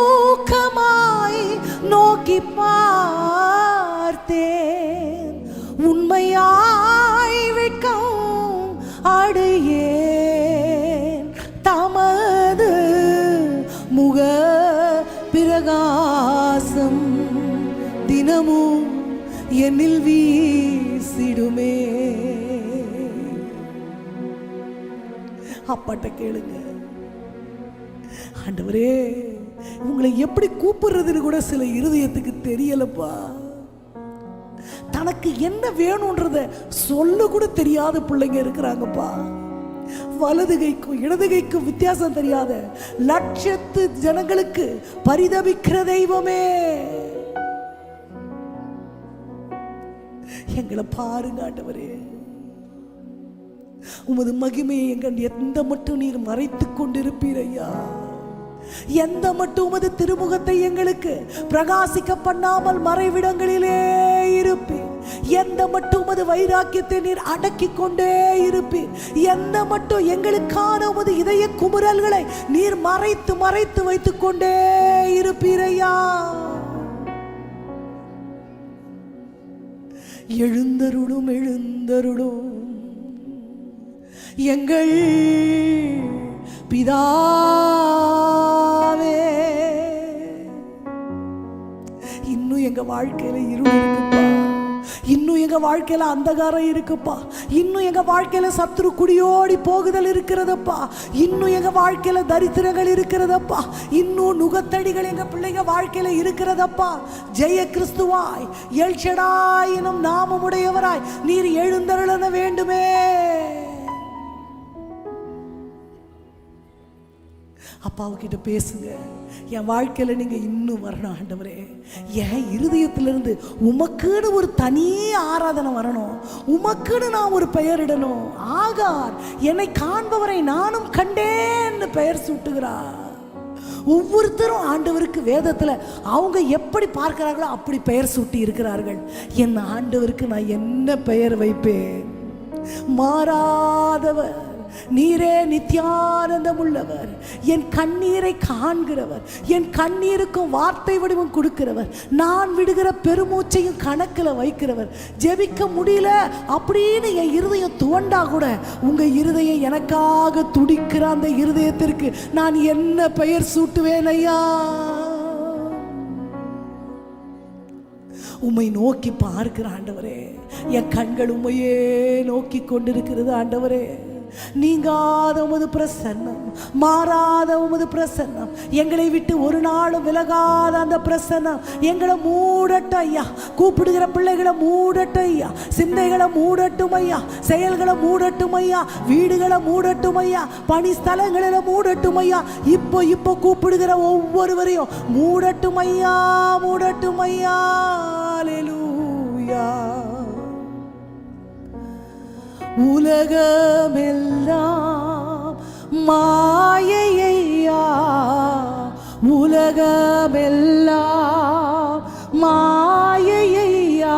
ஊக்கமாய் நோக்கி பார்த்தேன், உண்மையாய் விட்கவும் அடையேன், தமது முக பிரகாசம் தினமும் என்னில் வீசிடுமே. அப்பாட்ட கேளுங்க, ஆண்டவரே உங்களை எப்படி கூப்பிடுறதுன்னு கூட சில இருதயத்துக்கு தெரியலப்பா. தனக்கு என்ன வேணும்ன்றத சொல்ல கூட தெரியாத பிள்ளைங்க இருக்கிறாங்கப்பா. வலது கைக்கும் இடது கைக்கும் வித்தியாசம் தெரியாத லட்சத்து ஜனங்களுக்கு பரிதபிக்கிற தெய்வமே, எங்களை பாருங்க ஆண்டவரே. உமது மகிமையை எங்கள் எந்த மட்டும் நீர் மறைத்துக் கொண்டிருப்பீர் ஐயா. எந்த மட்டும் உமது திருமுகத்தை எங்களுக்கு பிரகாசிக்க பண்ணாமல் மறைவிடங்களிலே இருப்பீர். எந்த மட்டும் உமது வைராக்கியத்தை நீர் அடக்கி கொண்டே இருப்பீர். எந்த மட்டும் எங்களுக்கான உமது இதய குமுறல்களை நீர் மறைத்து மறைத்து வைத்துக் கொண்டே இருப்பீர் ஐயா. எழுந்தருளும் எழுந்தருளும் எங்கள் பிதாவே. இன்னும் எங்க வாழ்க்கையில இருள் இருக்குப்பா, இன்னும் எங்க வாழ்க்கையில அந்தகாரம் இருக்குப்பா, இன்னும் எங்க வாழ்க்கையில சத்துரு குடியோடி போகுதல் இருக்கிறதப்பா, இன்னும் எங்க வாழ்க்கையில தரித்திரங்கள் இருக்கிறதப்பா, இன்னும் நுகத்தடிகள் எங்க பிள்ளைங்க வாழ்க்கையில இருக்கிறதப்பா. ஜெய கிறிஸ்துவாய் எல்ஷடாய் எனும் நாமமுடையவராய் நீர் எழுந்தருளன வேண்டுமே. அப்பாவுக்கிட்ட பேசுங்க. என் வாழ்க்கையில் நீங்கள் இன்னும் வரணும் ஆண்டவரே. என் இருதயத்திலிருந்து உமக்குன்னு ஒரு தனி ஆராதனை வரணும், உமக்குன்னு நான் ஒரு பெயரிடணும். ஆகார் என்னை காண்பவரை நானும் கண்டேன்னு பெயர் சூட்டுகிறார். ஒவ்வொருத்தரும் ஆண்டவருக்கு வேதத்தில் அவங்க எப்படி பார்க்கிறார்களோ அப்படி பெயர் சூட்டி இருக்கிறார்கள். என் ஆண்டவருக்கு நான் என்ன பெயர் வைப்பேன்? மாறாதவர் நீரே, நித்தியானந்தம் உள்ளவர், என் கண்ணீரை காண்கிறவர், என் கண்ணீருக்கும் வார்த்தை வடிவம் கொடுக்கிறவர், நான் விடுகிற பெருமூச்சையும் கணக்கில் வைக்கிறவர். ஜெபிக்க முடியல அப்படின்னு என் இருதயம் துவண்டா கூட உங்க இருதயம் எனக்காக துடிக்கிற அந்த இருதயத்திற்கு நான் என்ன பெயர் சூட்டுவேன் ஐயா? உம்மை நோக்கி பார்க்கிற ஆண்டவரே, என் கண்கள் உம்மையே நோக்கி கொண்டிருக்கிறது ஆண்டவரே. நீங்காத உமது பிரசன்னம், மாறாத உமது பிரசன்னம், எங்களை விட்டு ஒரு நாளும் விலகாத அந்த பிரசன்னம் எங்களை மூடட்டும் ஐயா. கூப்பிடுகிற பிள்ளைகளை மூடட்டும் ஐயா, சிந்தைகளை மூடட்டும் ஐயா, செயல்களை மூடட்டும் ஐயா, வீடுகளை மூடட்டும் ஐயா, பணி ஸ்தலங்களில் மூடட்டும் ஐயா. இப்போ கூப்பிடுகிற ஒவ்வொருவரையும் மூடட்டும் ஐயா, மூடட்டும் ஐயா. அல்லேலூயா. உலகமெல்லாம் மாயையா, உலகமெல்லாம் மாயையா,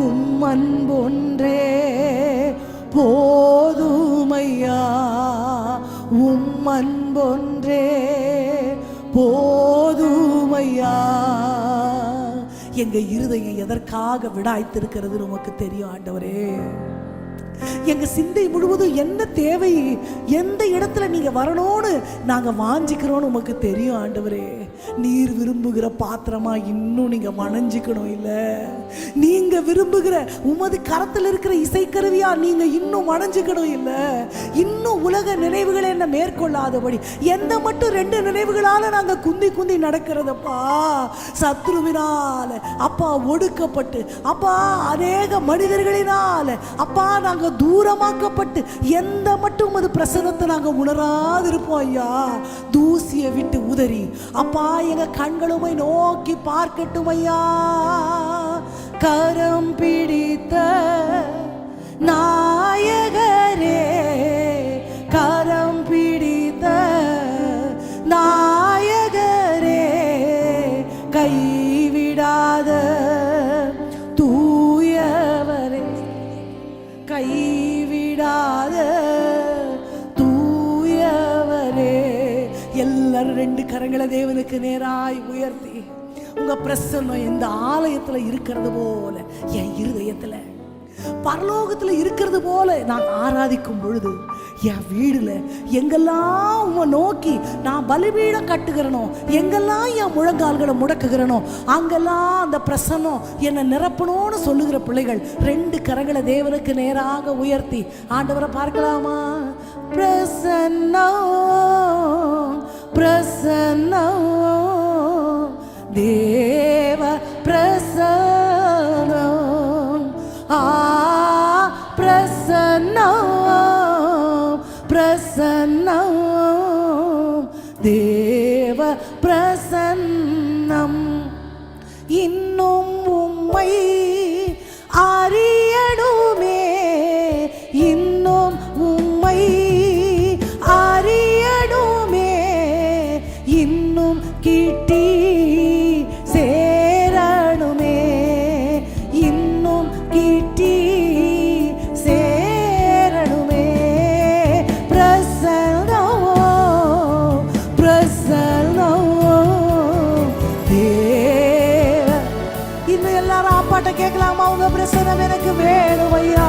உம்மன்பொன்றே போதுமையா, உம்மன்பொன்றே போதுமையா. எங்க இருதயம் எதற்காக விடாய்த்திருக்கிறது நமக்கு தெரியும் ஆண்டவரே. எங்க சிந்தை முழுவதும் என்ன தேவை, எந்த இடத்துல நீங்க வரணும்னு நாங்க வாஞ்சிக்கிறோம்னு உமக்கு தெரியும் ஆண்டவரே. நீர் விரும்புகிற பாத்திரமா இன்னும் நீங்க மணஞ்சிக்கணும் இல்ல, நீங்க விரும்புகிற உமது கரத்தில் இருக்கிற இசைக்கருவியா நீங்க இன்னும் மணஞ்சிக்கணும் இல்ல. இன்னும் உலக நினைவுகளை என்ன மேற்கொள்ளாதபடி எந்த மட்டும் 2 நினைவுகளால நாங்க குந்தி குந்தி நடக்கிறதப்பா. சத்ருவினால அப்பா ஒடுக்கப்பட்டு, அப்பா அநேக மனிதர்களினால அப்பா நாங்க தூரமாக்கப்பட்டு எந்த மட்டும் உமது பிரசன்னத்தை நாங்க உணராதிருப்போம் ஐயா. தூசியை விட்டு உதறி அப்பா எங்க கண்களுமை நோக்கி பார்க்கட்டும் ஐயா. கரம் பிடித்த நாயகரே, கரம் பிடித்த நாயகரே, கைவிடாத தூயவரே, கைவிடாத தூயவரே. எல்லாரும் 2 கரங்களை தேவனுக்கு நேராய் உயர்த்தி, உங்க பிரசன்னம் எந்த ஆலயத்துல இருக்கிறது போல என் இருதயத்துல பரலோகத்துல இருக்கிறது போல நான் ஆராதிக்கும் பொழுது என் வீடுல எங்கெல்லாம் உம்மை நோக்கி நான் பலிபீடம் கட்டுகிறனோ, எங்கெல்லாம் என் முழங்கால்களை முடக்குகிறனோ, அங்கெல்லாம் அந்த பிரசன்னம் என்னை நிரப்பணும்னு சொல்லுகிற பிள்ளைகள் 2 கரங்களை தேவனுக்கு நேராக உயர்த்தி ஆண்டவரை பார்க்கலாமா? பிரசன்னம் பிரசன்னம் தேவ பிரசன்னம், பிரசன்னம் பிரசன்னம் தேவ பிரசன்னம். இன்னும் உம்மை அறியணுமே, இன்னும் உம்மை அறியணுமே, இன்னும் கிட்டி சேரணுமே, இன்னும் கிட்டி சேரணுமே. பிரசன்னம் பிரசன்னம் தேவ. இன்னும் எல்லாரும் ஆப்பாட்ட கேட்கலாமா? உங்க பிரசன்னம் எனக்கு வேணும் ஐயா.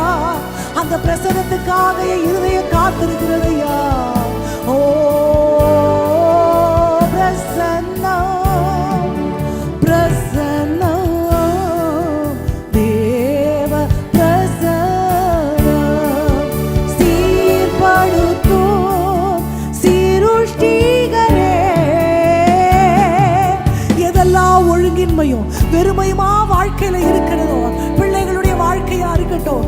அந்த பிரசனத்துக்காக என் இருதயம் காத்திருக்கிறது ஐயா. ஓ பிரசன்னம் பிரசன்னம் தேவ பிரசன்னம். சீர்படுத்தும் சிருஷ்டிகரே, எதெல்லாம் ஒழுங்கின்மையும் வெறுமையுமா வாழ்க்கையில இருக்கிறதோ, பிள்ளைகளுடைய வாழ்க்கையா இருக்கட்டும்,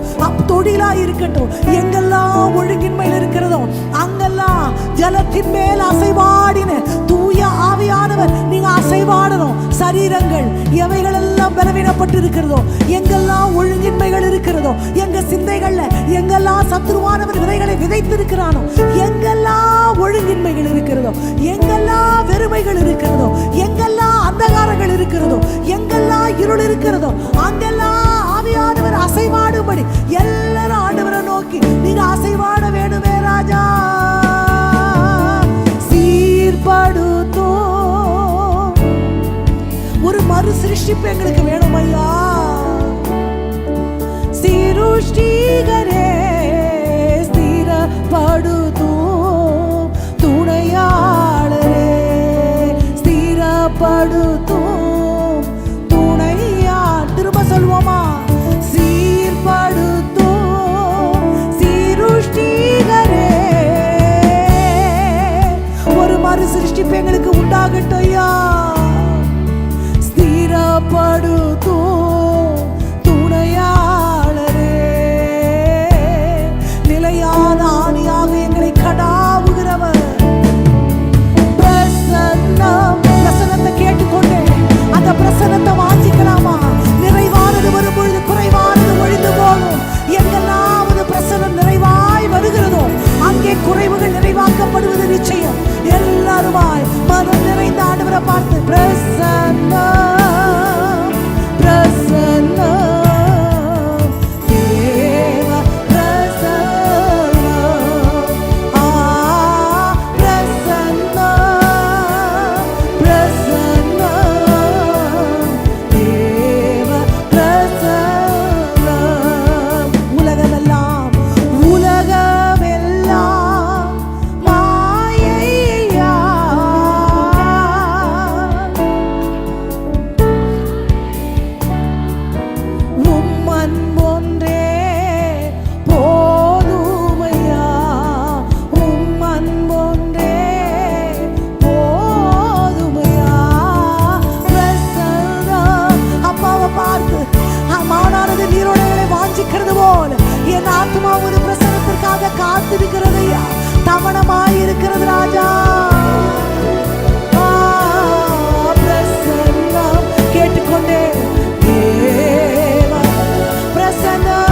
தொழிலா இருக்கட்டும், எங்கெல்லாம் ஒழுங்கின்மையில் இருக்கிறதோ அங்கெல்லாம் ஜலத்தின் மேல் அசைவாடின தூய ஆவியானவர் நீங்க அசைவாடணும். சரீரங்கள் எவைகளெல்லாம் பலவீனப்பட்டு இருக்கிறதோ, எங்கெல்லாம் ஒழுங்கின்மைகள் இருக்கிறதோ, எங்க சிந்தைகள்ல எங்கெல்லாம் சத்துருவானவர் விதைகளை விதைத்திருக்கிறானோ, எங்கெல்லாம் ஒழுங்கின்மைகள் இருக்கிறதோ, எங்கெல்லாம் வெறுமைகள் இருக்கிறதோ, எங்கெல்லாம் அந்தகாரங்கள் இருக்கிறதோ, எங்கெல்லாம் இருள் இருக்கிறதோ, அங்கெல்லாம் ஆவியானவர் அசைவாடும்படி எல்லாரும் ஆண்டவரை நோக்கி நீங்க அசைவாட வேணுமே ராஜா. சீர்படுத்தும் ஒரு மறு சிருஷ்டிப்பு எங்களுக்கு வேணும் ஐயா. சிருஷ்டிகரே, ஸ்திரப்படுத்தும் துணையாளரே, ஸ்திரப்படுத்தும் துணையா. திரும்ப சொல்வோமா? சீர்படுத்தும் சிருஷ்டி பலப்படுத்தும் துணையாளரே, நிலையான ஆணியாக எங்களை கடாவுகிறவர். பிரசன்னத்தை கேட்டுக்கொண்டே அந்த பிரசன்னத்தை வாஞ்சிக்கலாமா? நிறைவானது வரும் பொழுது குறைவானது ஒழிந்து போகும். எங்கெல்லாவது பிரசன்னம் நிறைவாய் வருகிறதோ அங்கே குறைவுகள் நிறைவாக்கப்படுவது நிச்சயம். எல்லாருமாய் மனம் நிறைந்த ஆண்டவரை பார்த்து பிரசன்னம் பிரசன்னம் தேவ பிரசன்னம் பிரசன்னம் பிரசன்னம் தேவ பிரசன்னம். உலகமெல்லாம் மாயையா, உம்மன் ஒன்றே போதுமையா, உம்மன் ஒன்றே போதுமையா. அப்பாவை பார்த்து மானானது நீரோடைகளை வாஞ்சிக்கிறது போல என் ஆத்மா ஒரு பிரசனத்திற்காக காத்திருக்கிறதையா, தவணமாயிருக்கிறது ராஜா. பிரசன்னம் கேட்டுக்கொண்டே தேவ பிரசன்னம்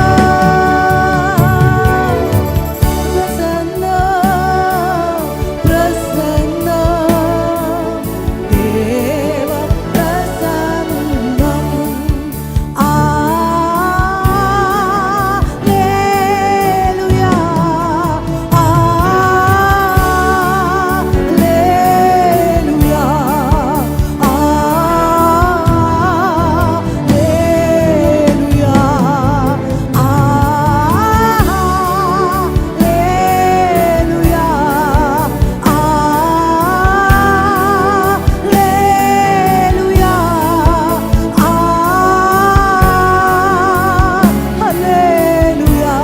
பிரசன்னம் பிரசன்னம் தேவ பிரசன்னம். அல்லேலூயா அல்லேலூயா அல்லேலூயா அல்லேலூயா அல்லேலூயா அல்லேலூயா அல்லேலூயா.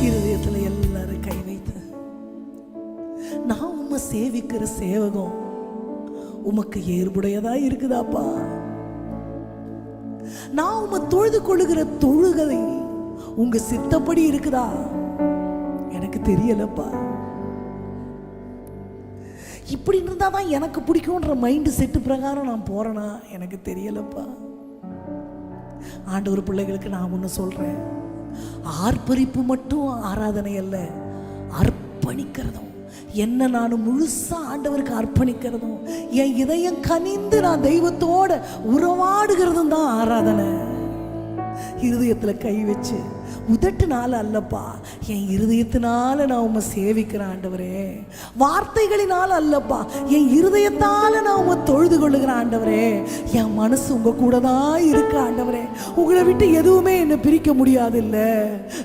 இருதயத்துல எல்லாரும் கை வைத்து, நான் உம்மை சேவிக்கிற சேவகம் உமக்கு ஏற்புடையதா இருக்குதாப்பா? நான் உம்மை தொழுது கொள்ளுகிற தொழுகை உங்க சித்தப்படி இருக்குதா? எனக்கு தெரியலப்பா. இப்படி இருந்தாதான் எனக்கு பிடிக்கும்ன்ற மைண்ட் செட்டு பிரகாரம் நான் போறேனா எனக்கு தெரியலப்பா. ஆண்டவர் பிள்ளைகளுக்கு நான் ஒன்று சொல்றேன், ஆர்ப்பரிப்பு மட்டும் ஆராதனை அல்ல, அர்ப்பணிக்கிறதும், என்ன நான் முழுசா ஆண்டவருக்கு அர்ப்பணிக்கிறதும், என் இதயம் கனிந்து நான் தெய்வத்தோட உறவாடுகிறதும் தான் ஆராதனை. இருதயத்துல கை வச்சு உதட்டுனால அல்லப்பா, என் இருதயத்தினால நான் உம்மை சேவிக்கிறேன் ஆண்டவரே. வார்த்தைகளினால அல்லப்பா, என் இருதயத்தால நான் உம்மை தொழுது கொள்ளுகிறேன் ஆண்டவரே. என் மனசு உங்க கூட தான் இருக்கு ஆண்டவரே. உங்களை விட்டு எதுவுமே என்னை பிரிக்க முடியாது. இல்ல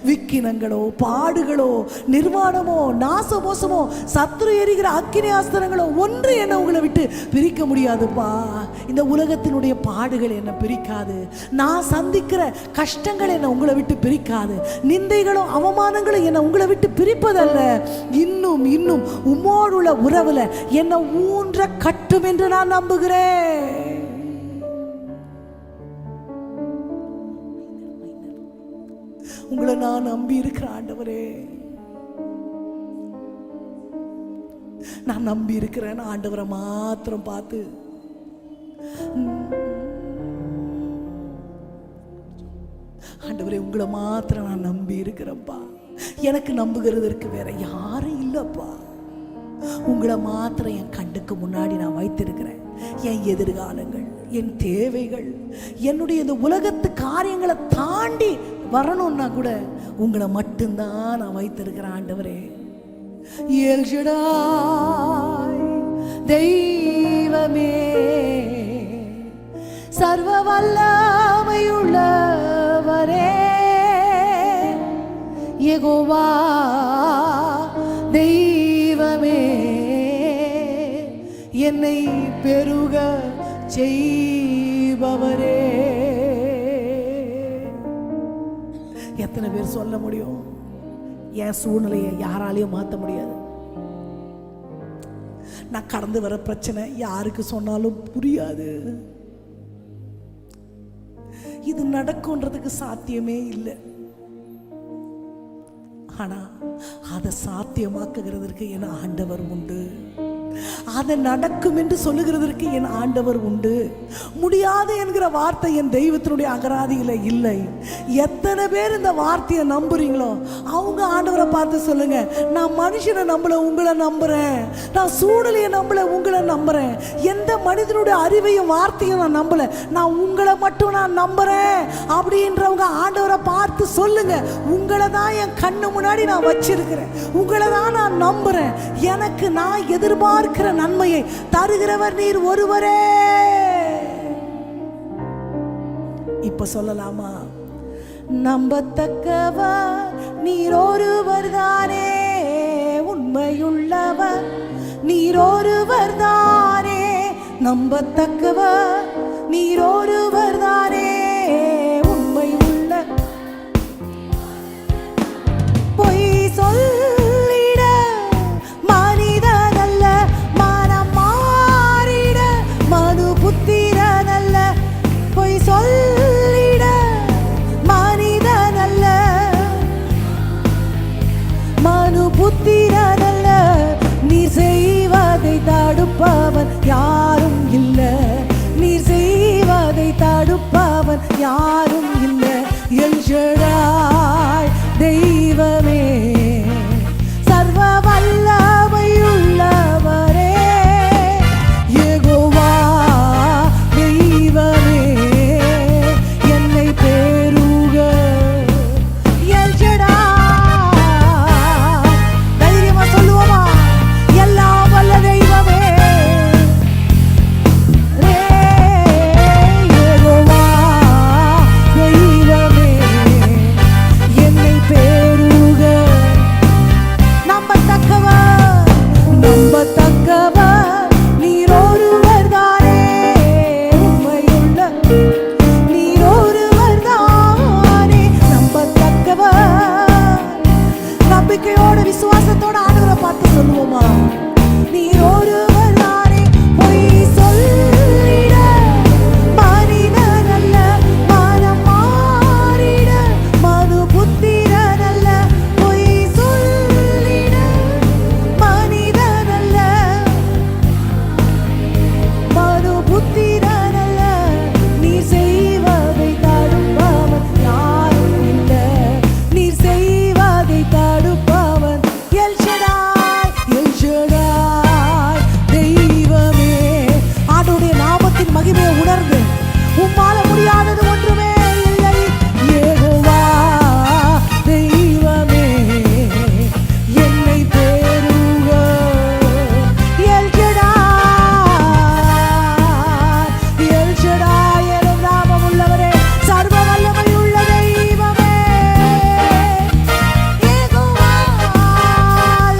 விக்கினங்களோ பாடுகளோ நிர்வாணமோ நாசமோசமோ சத்துரு எரிகிற அக்கினி ஆஸ்திரங்களோ ஒன்று என்னை உங்களை விட்டு பிரிக்க முடியாதுப்பா. இந்த உலகத்தினுடைய பாடுகள் என்னை பிரிக்காது, நான் சந்திக்கிற கஷ்டங்கள் என்னை உங்களை விட்டு பிரிக்காது, நிந்தைகளும் அவமானங்களும் என்னை உங்களை விட்டு பிரிப்பதல்ல, இன்னும் இன்னும் உம்மோடுள்ள உறவுல என்னை ஊன்ற கட்டும் என்று நான் நம்புகிறேன். உங்களை நான் நம்பி இருக்கிற ஆண்டவரே, நான் நம்பி இருக்கிறேன். ஆண்டவரை மாத்திரம் பார்த்து ஆண்டவரே உங்களை மாத்திரம் நான் நம்பி இருக்கிறேன்ப்பா. எனக்கு நம்புகிறதற்கு வேற யாரும் இல்லப்பா. உங்களை மாத்திரம் என் கண்ணுக்கு முன்னாடி நான் வைத்திருக்கிறேன். என் எதிர்காலங்கள், என் தேவைகள், என்னுடைய இந்த உலகத்து காரியங்களை தாண்டி வரணும்னா கூட உங்களை மட்டும்தான் நான் வைத்திருக்கிறேன் ஆண்டவரே. எல் ஷடாய் தெய்வமே, சர்வ வல்லமையுள்ளவரே, யெகோவா தெய்வமே, என்னை பெருக செய்பவரே. எத்தனை பேர் சொல்ல முடியும்? என் சூழ்நிலையை யாராலையும் மாற்ற முடியாது. நான் கடந்து வர பிரச்சனை யாருக்கு சொன்னாலும் புரியாது. இது நடக்கும்ன்றதுக்கு சாத்தியமே இல்லை. ஆனா அதை சாத்தியமாக்குகிறதற்கு என் ஆண்டவர் உண்டு. அது நடக்கும் என்று சொல்லுகிறதற்கு என் ஆண்டவர் உண்டு. முடியாது என்கிற வார்த்தை என் தெய்வத்தினுடைய அகராதியில இல்லை. எத்தனை பேர் இந்த வார்த்தையை நம்புறீங்களோ அவங்க ஆண்டவரை பார்த்து சொல்லுங்க, நான் மனுஷனை நம்பல, உங்களை நம்புறேன். நான் சூழ்நிலையை நம்பல, உங்களை நம்புறேன். எந்த மனிதனுடைய அறிவையும் வார்த்தையும் நான் நம்பல, நான் உங்களை மட்டும் நான் நம்புறேன் அப்படின்றவங்க ஆண்டவரை பார்த்து சொல்லுங்க, உங்களை தான் என் கண்ணு முன்னாடி நான் வச்சிருக்கிறேன், உங்களை தான் நான் நம்புறேன். எனக்கு நான் எதிர்பார்க்கிற நன்மையை தருகிறவர் நீர் ஒருவரே. இப்ப சொல்லலாமா? நம்பத்தக்கவர் நீர் ஒருவர் தானே, உண்மையுள்ளவர் நீர் ஒருவர் தானே. நம்பத்தக்கவர் நீர் ஒருவர் தானே, உண்மை உள்ள பொய் சொல்லிட மனிதனல்ல, மனம் மாறிட மனு புத்திரனல்ல. பொய் சொல்லிட மனிதனல்ல, மனு புத்திரனல்ல. நீ செய்வதை தடுப்பவன் யாரும் இல்லை, நீ செய்வதை தடுப்பவன் யாரும் இல்லை. எல் ஷடாய் தெய்வமே, சர்வ வல்லமையுள்ளவரே, யெகோவா தெய்வமே, என்னை பேருக. எல் ஷடாய், தைரியமா சொல்லுவோமா? எல்லாம் வல்ல தெய்வமே, யெகோவா தெய்வமே, என்னை பேருக. நம்பத்தக்கவர், நம்பத்தக்கவர் நீர் ஒருவர் தானே, உண்மையுள்ள நீர் ஒருவர் தானே. நம்பத்தக்கவர், நம்பிக்கையோட விசுவாசத்தோட ஆண்டவரை பார்த்து சொல்லுவோமா? நீர் ஒருவர் தானே. பொய் சொல்லிட மனிதனல்ல, மனம் மாறிட மது புத்திரனல்ல. பொய் சொல்லிட மனிதனல்ல, மது புத்திரனல்ல. நீ செய்வதை தடுப்பவன் யாரும் இல்லை, நீ செய்வதை தடுப்பவன் எல் ஷடாய், எல் ஷடாய் தெய்வமே. ஆண்டவருடைய நாமத்தின் மகிமையை உணர்ந்து உம்மால முடியாதது ஒன்றுமே இல்லை. யெகோவா தெய்வமே, என்னை பேருக. எல் ஷடாய், எல் ஷடாய் எனும் நாமம் உள்ளவரே, சர்வ வல்லமை உள்ள தெய்வமே, யெகோவா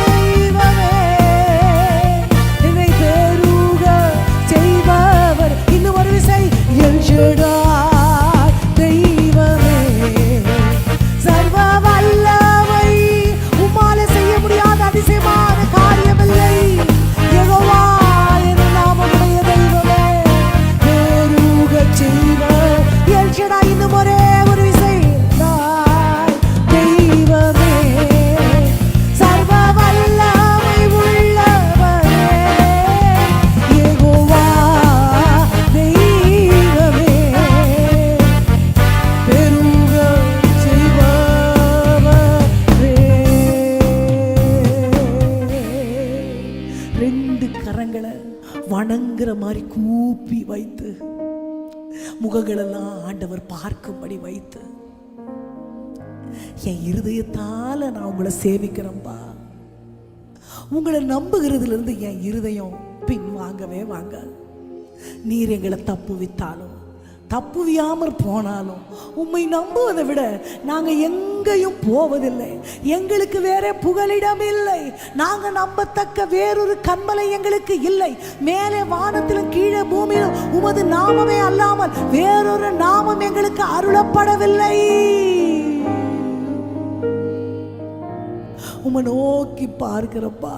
தெய்வமே, என்னை பேருக செய்பவர். இன்னும் ஒரு விசை, எல் ஷடாய் தெய்வமே, சர்வ வல்லமை. உம்மால செய்ய முடியாத அதிசயமான காரியமில்லை. யெகோவா எனும் நாமமுடைய தெய்வமே, பேருக செய்பவர். எல் ஷடாய், இன்னும் ஒரே ஒரு விசை, தாய் தெய்வமே, சர்வ வல்லமை உள்ளவரே, யெகோவா தெய்வமே, பெருக செய்பவரே. ரெண்டு கரங்களை வணங்குற மாதிரி கூப்பி வைத்து, முகங்களெல்லாம் ஆண்டவர் பார்க்கும்படி வைத்து, என் இருதயத்தால நான் உங்களை சேவிக்கிறேன்பா. உங்களை நம்புகிறதுல இருந்து என் இருதயம் பின் வாங்கவே வாங்காது. நீர் எங்களை தப்புவித்தாலும் தப்புவியாமற் போனாலும் உம்மை நம்புவதை விட நாங்க எங்கேயும் போவதில்லை. எங்களுக்கு வேற புகலிடம் இல்லை. நாங்க நம்பத்தக்க வேறொரு கன்மலை எங்களுக்கு இல்லை. மேலே வானத்திலும் கீழே பூமியிலும் உமது நாமமே அல்லாமல் வேறொரு நாமம் எங்களுக்கு அருளப்படவில்லை. உம்மை நோக்கி பார்க்கிறப்பா.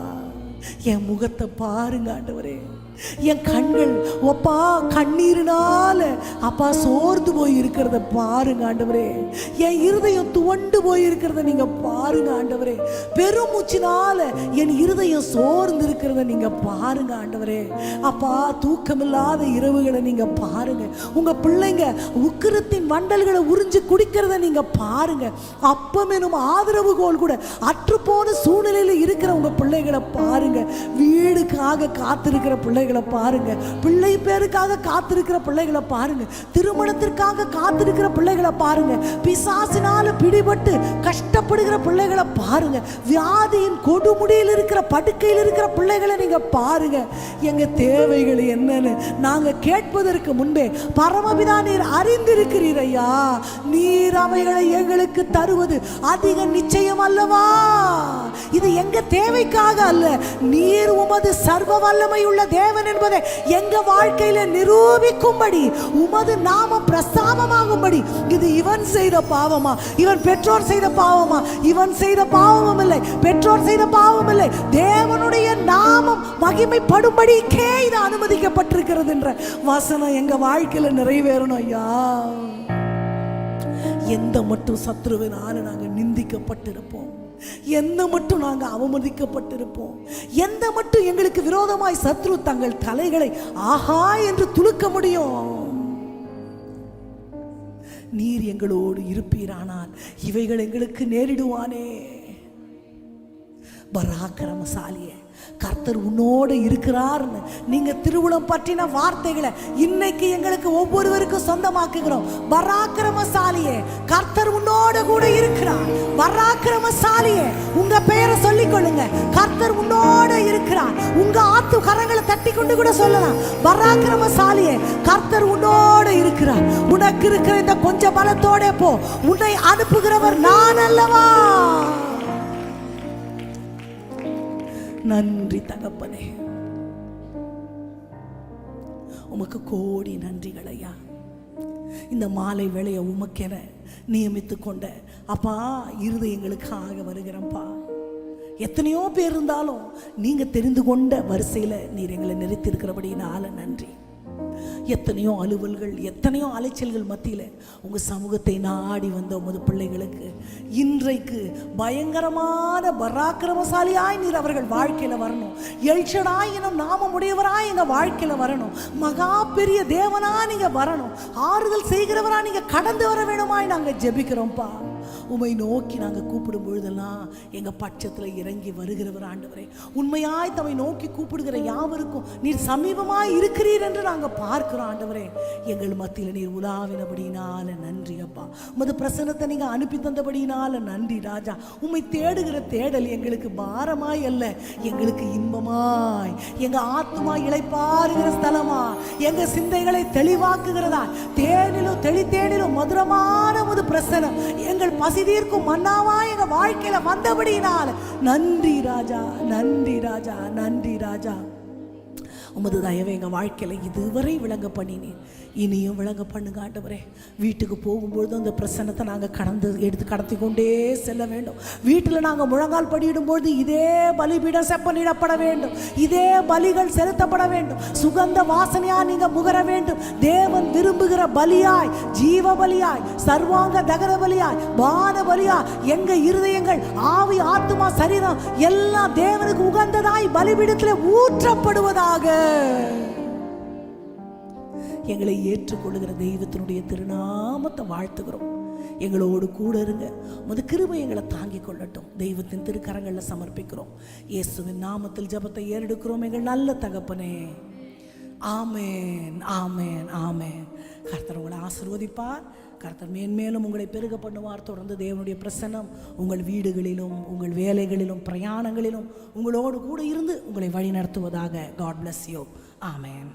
என் முகத்தை பாருங்க ஆண்டவரே. என் கண்கள் அப்பா கண்ணீரினால அப்பா சோர்ந்து போய் இருக்கிறத பாருங்க ஆண்டவரே. என் இருதயம் துவண்டு போய் இருக்கிறத நீங்க பாருங்க ஆண்டவரே. பெருமூச்சினால என் இருதயம் சோர்ந்து இருக்கிறத நீங்க பாருங்க ஆண்டவரே. அப்பா தூக்கமில்லாத இரவுகளை நீங்க பாருங்க. உங்க பிள்ளைங்க உக்கிரத்தின் வண்டல்களை உறிஞ்சு குடிக்கிறத நீங்க பாருங்க. அப்பமெனும் ஆதரவுகோல் கூட அற்றுப்போன சூழ்நிலையில் இருக்கிற உங்க பிள்ளைகளை பாருங்க. வீடுக்காக காத்திருக்கிற பிள்ளைகளை பாருங்க. பிள்ளை பேருக்காக காத்திருக்கிற பிள்ளைகளை பாருங்க. திருமணத்திற்காக காத்திருக்கிற பிள்ளைகளை பாருங்க. பிசாசினால பிடிபட்டு கஷ்டப்படுகிற பிள்ளைகளை பாருங்க. வியாதியின் கொடுமுடியில் இருக்கிற படுக்கையில் இருக்கிற பிள்ளைகளை நீங்க பாருங்க. எங்க தேவைகள் என்னன்னு நாங்க கேட்பதற்கு முன்பே பரமபிதா நீர் அறிந்திருக்கிறீர் ஐயா. நீர் அவைகளை எங்களுக்கு தருவது அதிக நிச்சயம் அல்லவா? இது எங்க தேவைக்காக அல்ல, நீர் உமது சர்வ வல்லமை உள்ள தேவன் என்பதை எங்க வாழ்க்கையில நிரூபிக்கும்படி, உமது நாமம் பிரஸ்தாபமாகும்படி. இது இவன் செய்த பாவமா, இவன் பெற்றோர் செய்த பாவமா? இவன் செய்த பாவமும் இல்லை, பெற்றோர் செய்த பாவம் இல்லை. தேவனுடைய நாமம் மகிமைப்படும்படிக்கே இது அனுமதிக்கப்பட்டிருக்கிறது என்ற வசனம் எங்க வாழ்க்கையில நிறைவேறணும் ஐயா. எந்த மட்டும் சத்ருவினால நாங்க நிந்திக்கப்பட்டிருப்போம், எந்த மட்டும் நாங்க அவமதிக்கப்பட்டிருப்போம், எந்த மட்டும் எங்களுக்கு விரோதமாய் சத்ரு தங்கள் தலைகளை ஆஹா என்று துலுக்க முடியும். நீர் எங்களோடு இருப்பீரானால் இவைகள் எங்களுக்கு நேரிடுவானே. பராக்கிரமசாலியே, கர்த்தர் உன்னோடு இருக்கிறார்னு நீங்க திருவுளம் பற்றின வார்த்தைகளை இன்னைக்கு எங்களுக்கு ஒவ்வொருவருக்கும் சொந்தமாக்குகிறோம். பராக்கிரமசாலியே, கர்த்தர் உன்னோடு கூட இருக்கிறார். பராக்கிரமசாலியே, உங்க பெயரை சொல்லிக் கொள்ளுங்க. கர்த்தர் உன்னோடு இருக்கிறார். உங்க ஆத்து கரங்களை தட்டி கொண்டு கூட சொல்லலாம். பராக்கிரமசாலியே, கர்த்தர் உன்னோடு இருக்கிறார். உனக்கு இருக்கிற இந்த கொஞ்ச பலத்தோட போ, உன்னை அனுப்புகிறவர் நான் அல்லவா? நன்றி தகப்பனே, உமக்கு கோடி நன்றிகள் ஐயா. இந்த மாலை வேளையை உமக்கென நியமித்து கொண்ட அப்பா இருதயங்களுக்காக வருகிறப்பா. எத்தனையோ பேர் இருந்தாலும் நீங்க தெரிந்து கொண்ட வரிசையில நீர் எங்களை நிறுத்திருக்கிறபடினால நன்றி. எத்தனையோ அலுவல்கள், எத்தனையோ அலைச்சல்கள் மத்தியில் உங்கள் சமூகத்தை நாடி வந்த உமது பிள்ளைகளுக்கு இன்றைக்கு பயங்கரமான பராக்கிரமசாலியாய் நீர் அவர்கள் வாழ்க்கையில் வரணும். எல்ஷடாய் எனும் நாமம் உடையவராய் எங்கள் வாழ்க்கையில் வரணும். மகா பெரிய தேவனா நீங்கள் வரணும். ஆறுதல் செய்கிறவரா நீங்கள் கடந்து வர வேணுமாய் நாங்கள் ஜெபிக்கிறோம்ப்பா. உமை நோக்கி நாங்கள் கூப்பிடும் பொழுதெல்லாம் எங்கள் பட்சத்தில் இறங்கி வருகிறவர் ஆண்டவரே. உண்மையாய் தம்மை நோக்கி கூப்பிடுகிற யாவருக்கும் நீர் சமீபமாய் இருக்கிறீர் என்று நாங்கள் பார்க்கிறோம் ஆண்டவரே. எங்கள் மத்தியில் நீர் உலாவினபடினால நன்றி அப்பா. உமது பிரசன்னத்தை நீங்கள் அனுப்பி தந்தபடினால நன்றி ராஜா. உம்மை தேடுகிற தேடல் எங்களுக்கு பாரமாய் அல்ல, எங்களுக்கு இன்பமாய், எங்கள் ஆத்மா இளைப்பாறுகிற ஸ்தலமா, எங்கள் சிந்தைகளை தெளிவாக்குகிறதா, தேனிலும் தெளித்தேனிலும் மதுரமான உமது பிரசன்னம் எங்கள் பசி தீர்க்கும் மன்னாவா எங்க வாழ்க்கையில வந்தபடியினால் நன்றி ராஜா, நன்றி ராஜா, நன்றி ராஜா. உமது தயவை எங்கள் வாழ்க்கையில் இதுவரை விளங்க பண்ணினேன், இனியும் விளங்க பண்ணுங்க ஆண்டவரே. வீட்டுக்கு போகும்பொழுது அந்த பிரசன்னத்தை நாங்கள் கடத்தி கொண்டே செல்ல வேண்டும். வீட்டில் நாங்கள் முழங்கால் படியிடும்பொழுது இதே பலிபீடம் செப்பனிடப்பட வேண்டும், இதே பலிகள் செலுத்தப்பட வேண்டும். சுகந்த வாசனையா நீங்கள் முகர வேண்டும். தேவன் விரும்புகிற பலியாய், ஜீவ பலியாய், சர்வாங்க தகன பலியாய், பான பலியாய் எங்க இருதயங்கள், ஆவி, ஆத்துமா, சரீரம் எல்லாம் தேவனுக்கு உகந்ததாய் பலிபீடத்தில் ஊற்றப்படுவதாக. எங்களை ஏற்றுக்கொள்ளுகிற தெய்வத்தினுடைய திருநாமத்தை வாழ்த்துகிறோம். எங்களோடு கூட இருங்க. உமது கிருபை எங்களை தாங்கிக் கொள்ளட்டும். தெய்வத்தின் திருக்கரங்களில் சமர்ப்பிக்கிறோம். இயேசுவின் நாமத்தில் ஜெபத்தை ஏறெடுக்கிறோம் எங்கள் நல்ல தகப்பனே. ஆமேன், ஆமேன், ஆமேன். கர்த்தர் உங்களை ஆசீர்வதிப்பார். கர்த்தர் மேன்மேலும் உங்களை பெருக பண்ணுவார். தொடர்ந்து தேவனுடைய பிரசன்னம் உங்கள் வீடுகளிலும், உங்கள் வேலைகளிலும், பிரயாணங்களிலும் உங்களோடு கூட இருந்து உங்களை வழி நடத்துவதாக. God bless you. ஆமேன்.